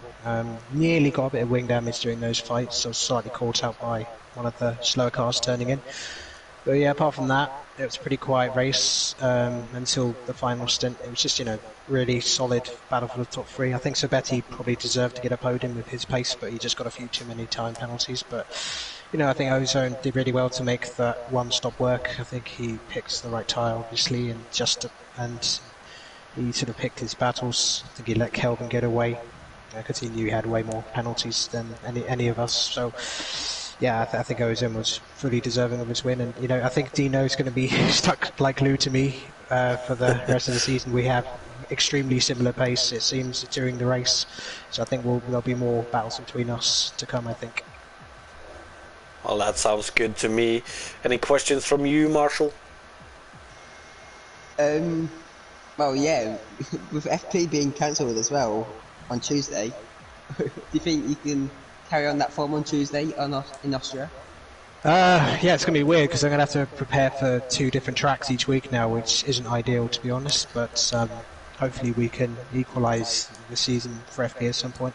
Nearly got a bit of wing damage during those fights, so slightly caught out by one of the slower cars turning in. But yeah, apart from that, it was a pretty quiet race until the final stint. It was just, really solid battle for the top three. I think Sabetti probably deserved to get a podium with his pace, but he just got a few too many time penalties. But, I think Ozone did really well to make that one stop work. I think he picked the right tyre, obviously, and he sort of picked his battles. I think he let Kelvin get away because he knew he had way more penalties than any of us. So, yeah, I think Ozone was fully deserving of his win. And, I think Dino's going to be stuck like glue to me for the rest of the season. We have extremely similar pace, it seems, during the race. So I think there'll be more battles between us to come, I think. Well, that sounds good to me. Any questions from you, Marshall? Well, yeah, with FP being cancelled as well on Tuesday, do you think you can carry on that form on Tuesday in Austria? Yeah, it's going to be weird because I'm going to have to prepare for 2 different tracks each week now, which isn't ideal, to be honest, but hopefully we can equalise the season for FP at some point.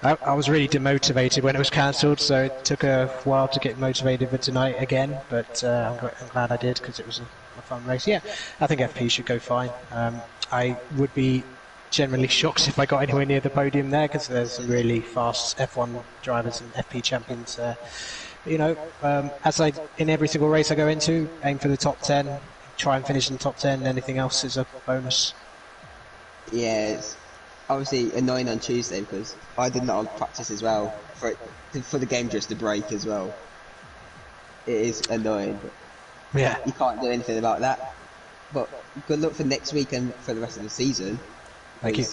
I was really demotivated when it was cancelled, so it took a while to get motivated for tonight again, but I'm glad I did because it was a fun race. Yeah, I think FP should go fine. I would be generally shocked if I got anywhere near the podium there because there's some really fast F1 drivers and FP champions there. As in every single race I go into, aim for the top 10, try and finish in the top 10, anything else is a bonus. Yeah, it's obviously annoying on Tuesday because I did not have practice as well for the game just to break as well. It is annoying, but Yeah. you can't do anything about that. But good luck for next week and for the rest of the season. Thank you.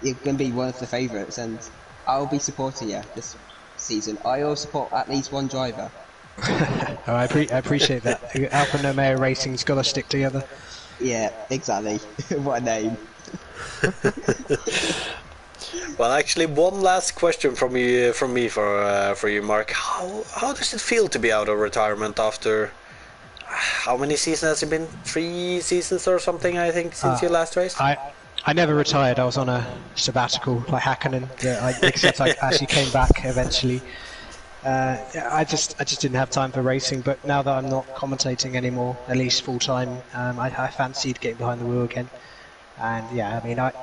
You're going to be one of the favourites, and I'll be supporting you this season. I will support at least one driver. I appreciate that. Alfa Romeo Racing's got to stick together. Yeah, exactly. What a name. Well, actually, one last question from me for you, Mark. How does it feel to be out of retirement after how many seasons has it been? 3 seasons or something, I think, since your last race. I never retired. I was on a sabbatical like Hakkinen, except I actually came back eventually. I just didn't have time for racing, but now that I'm not commentating anymore, at least full time, I fancied getting behind the wheel again. And yeah,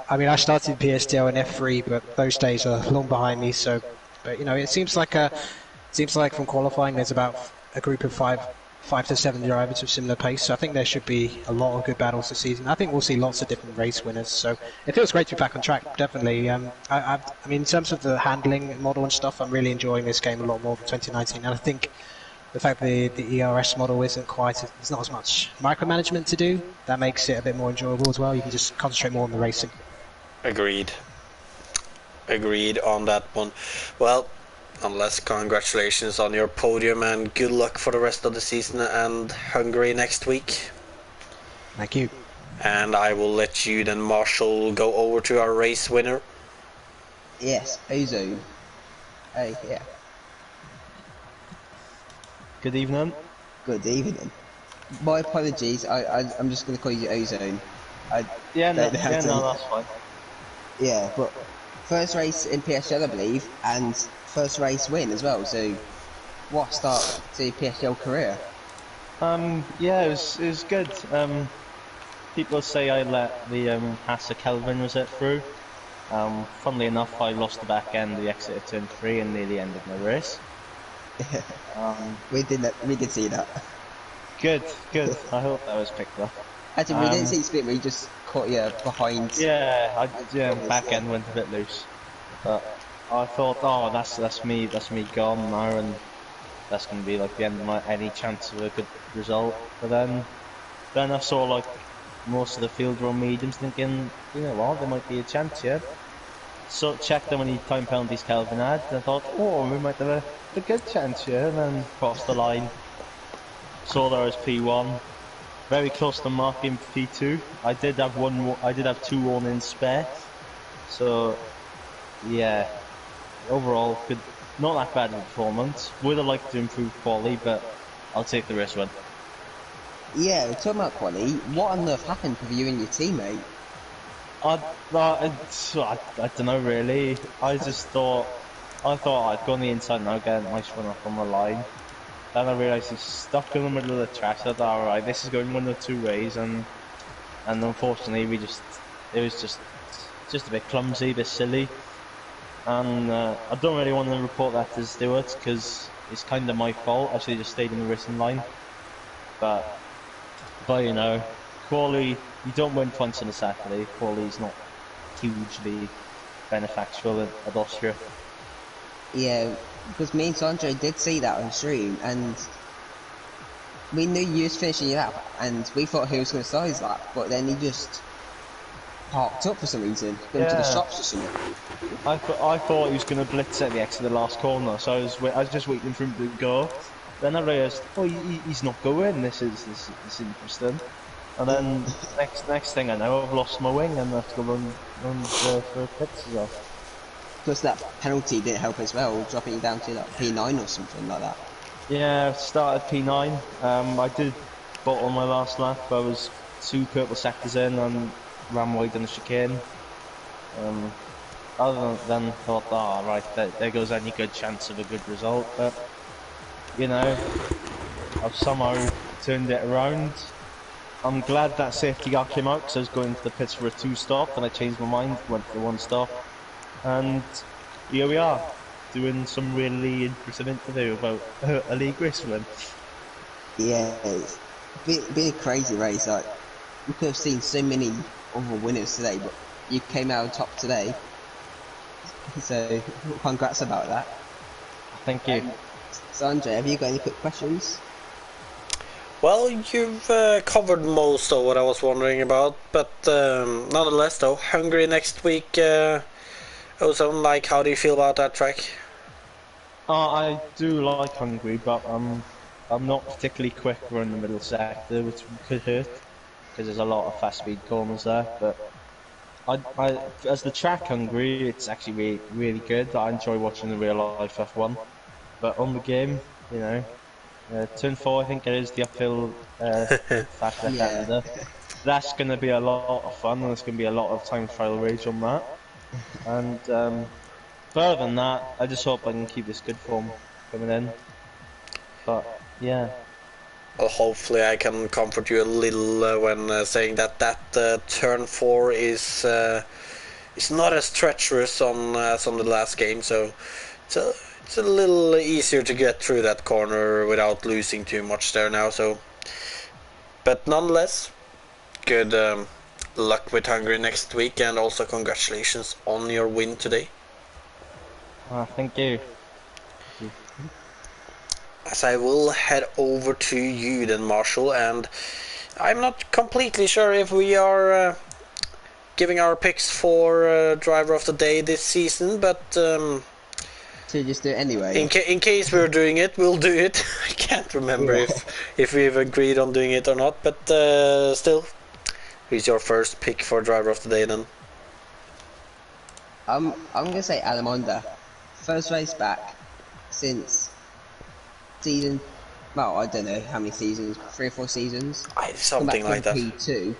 I mean, I started PSGL and F3, but those days are long behind me. So, but it seems like from qualifying, there's about a group of five to seven drivers with similar pace. So I think there should be a lot of good battles this season. I think we'll see lots of different race winners. So it feels great to be back on track. Definitely. I mean, in terms of the handling model and stuff, I'm really enjoying this game a lot more than 2019. And I think the fact that the ERS model isn't there's not as much micromanagement to do, that makes it a bit more enjoyable as well. You can just concentrate more on the racing. Agreed on that one. Well, unless congratulations on your podium and good luck for the rest of the season and Hungary next week. Thank you. And I will let you then, Marshall, go over to our race winner. Yes, Ozone. Yeah. Good evening. Good evening. My apologies, I'm just going to call you Ozone. No, that's fine. Yeah, but first race in PSGL, I believe, and first race win as well, so what start to your PSGL career? Yeah, it was good. People say I let the Hassa Kelvin reset through. Funnily enough, I lost the back end, we exited turn 3 and nearly ended my race. We did see that. Good. I hope that was picked up. Actually, we didn't see split, we just caught you behind. Yeah, back end went a bit loose. But I thought, oh, that's me gone now, and that's going to be like the end of any chance of a good result. But then I saw like most of the field were on mediums, thinking, you know what, there might be a chance here. So checked how many time penalties Kelvin had, and I thought, oh, we might have a good chance here, and then crossed the line. Saw there was P1, very close to marking P2. I did have 2 warnings spare, so yeah. Overall, good, not that bad of a performance. Would have liked to improve quality, but I'll take the risk one. Yeah, talking about quality, what on earth happened with you and your teammate? I don't know really. I thought I'd go on the inside and I'd get a nice run up on the line. then I realised he's stuck in the middle of the track. So I thought, alright, this is going one of two ways, and unfortunately it was just a bit clumsy, a bit silly, and I don't really want to report that to Stewart because it's kind of my fault. I should have just stayed in the racing line, but you know, quali, you don't win twice on a Saturday. Quali is not hugely beneficial at Austria. Yeah, because me and Sandro did see that on stream, and we knew you was finishing your lap, and we thought he was going to start his lap, but then he just parked up for some reason, gone to the shops or something. I thought he was going to blitz at the exit of the last corner, so I was just waiting for him to go. Then I realised, oh, he's not going. This is interesting. And then next thing I know, I've lost my wing and I have to go run for pits as well. Plus that penalty didn't help as well, dropping you down to like P9 or something like that. Yeah, started P9. I did bottle my last lap. I was 2 purple sectors in and ran wide on the chicane. Other than thought, oh right, there goes any good chance of a good result. But you know, I've somehow turned it around. I'm glad that safety car came out because I was going to the pits for a 2-stop and I changed my mind, went for the 1-stop, and here we are, doing some really interesting interview about a league race win. Yeah, it's been a crazy race. Like, we could have seen so many other winners today, but you came out on top today. So, congrats about that. Thank you. Sandra, have you got any quick questions? Well, you've covered most of what I was wondering about, but nonetheless, though, Hungary next week. Ozone, like, how do you feel about that track? I do like Hungary, but I'm not particularly quick around the middle sector, which could hurt because there's a lot of fast speed corners there. But as the track Hungary, it's actually really good. I enjoy watching the real life F1, but on the game, you know. Turn 4, I think it is the uphill fast left hander. That's going to be a lot of fun, and there's going to be a lot of time trial rage on that. And further than that, I just hope I can keep this good form coming in. But yeah. Well, hopefully I can comfort you a little when saying that turn 4 is not as treacherous on as on the last game, so it's a little easier to get through that corner without losing too much there now. So, but nonetheless, good luck with Hungary next week, and also congratulations on your win today. Thank you. As I will head over to you then, Marshall, and I'm not completely sure if we are giving our picks for driver of the day this season, but So you just do it anyway? in case we're doing it, we'll do it. I can't remember if we've agreed on doing it or not, but still, who's your first pick for driver of the day then? I'm gonna say Alamonda. First race back since season. Well, I don't know how many seasons, 3 or 4 seasons. Something like that. P2.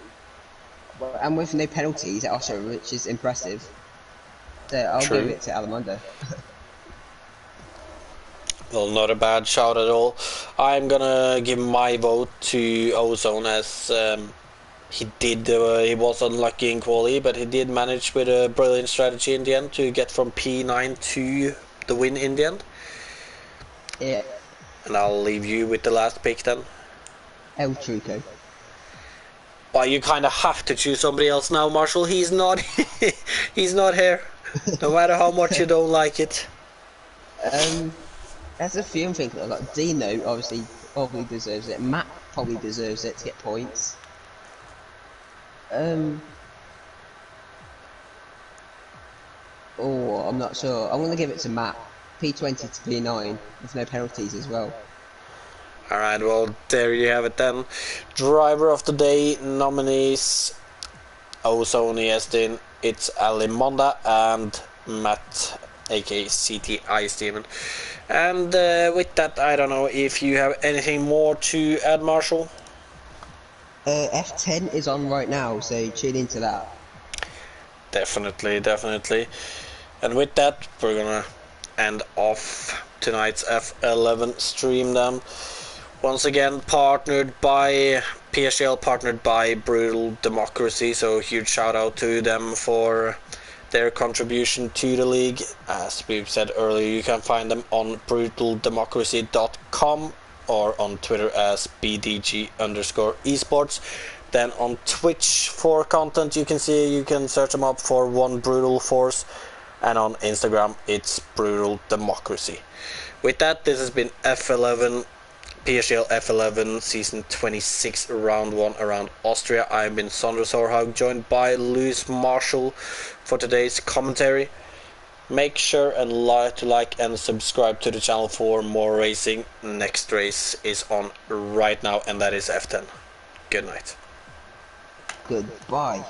And with no penalties at Austria, which is impressive. So I'll give it to Alamonda. Well, not a bad shout at all. I'm gonna give my vote to Ozone, as he was unlucky in quali, but he did manage with a brilliant strategy in the end to get from P9 to the win in the end. Yeah. And I'll leave you with the last pick then. El Truco. Well, you kind of have to choose somebody else now, Marshall. He's not he's not here, no matter how much you don't like it. There's a few I'm thinking of. Like Dino, obviously, probably deserves it. Matt probably deserves it to get points. Oh, I'm not sure. I'm gonna give it to Matt. P20 to P9 with no penalties as well. Alright, well, there you have it then. Driver of the day nominees: Ozone Estin, it's Alimonda, and Matt, aka CT Ice Demon. And with that, I don't know if you have anything more to add, Marshall? F10 is on right now, so tune into that. Definitely. And with that, we're gonna end off tonight's F11 stream then. Once again, partnered by PSGL, partnered by Brutal Democracy, so huge shout out to them for their contribution to the league. As we've said earlier, you can find them on brutaldemocracy.com or on Twitter as BDG_esports. Then on Twitch for content you can search them up for One Brutal Force, and on Instagram it's Brutal Democracy. With that, this has been F11, PSGL F11 Season 26 Round 1 around Austria. I've been Sondre Sorhaug, joined by Lewis Marshall for today's commentary. Make sure and like and subscribe to the channel for more racing. Next race is on right now, and that is F10. Good night. Goodbye.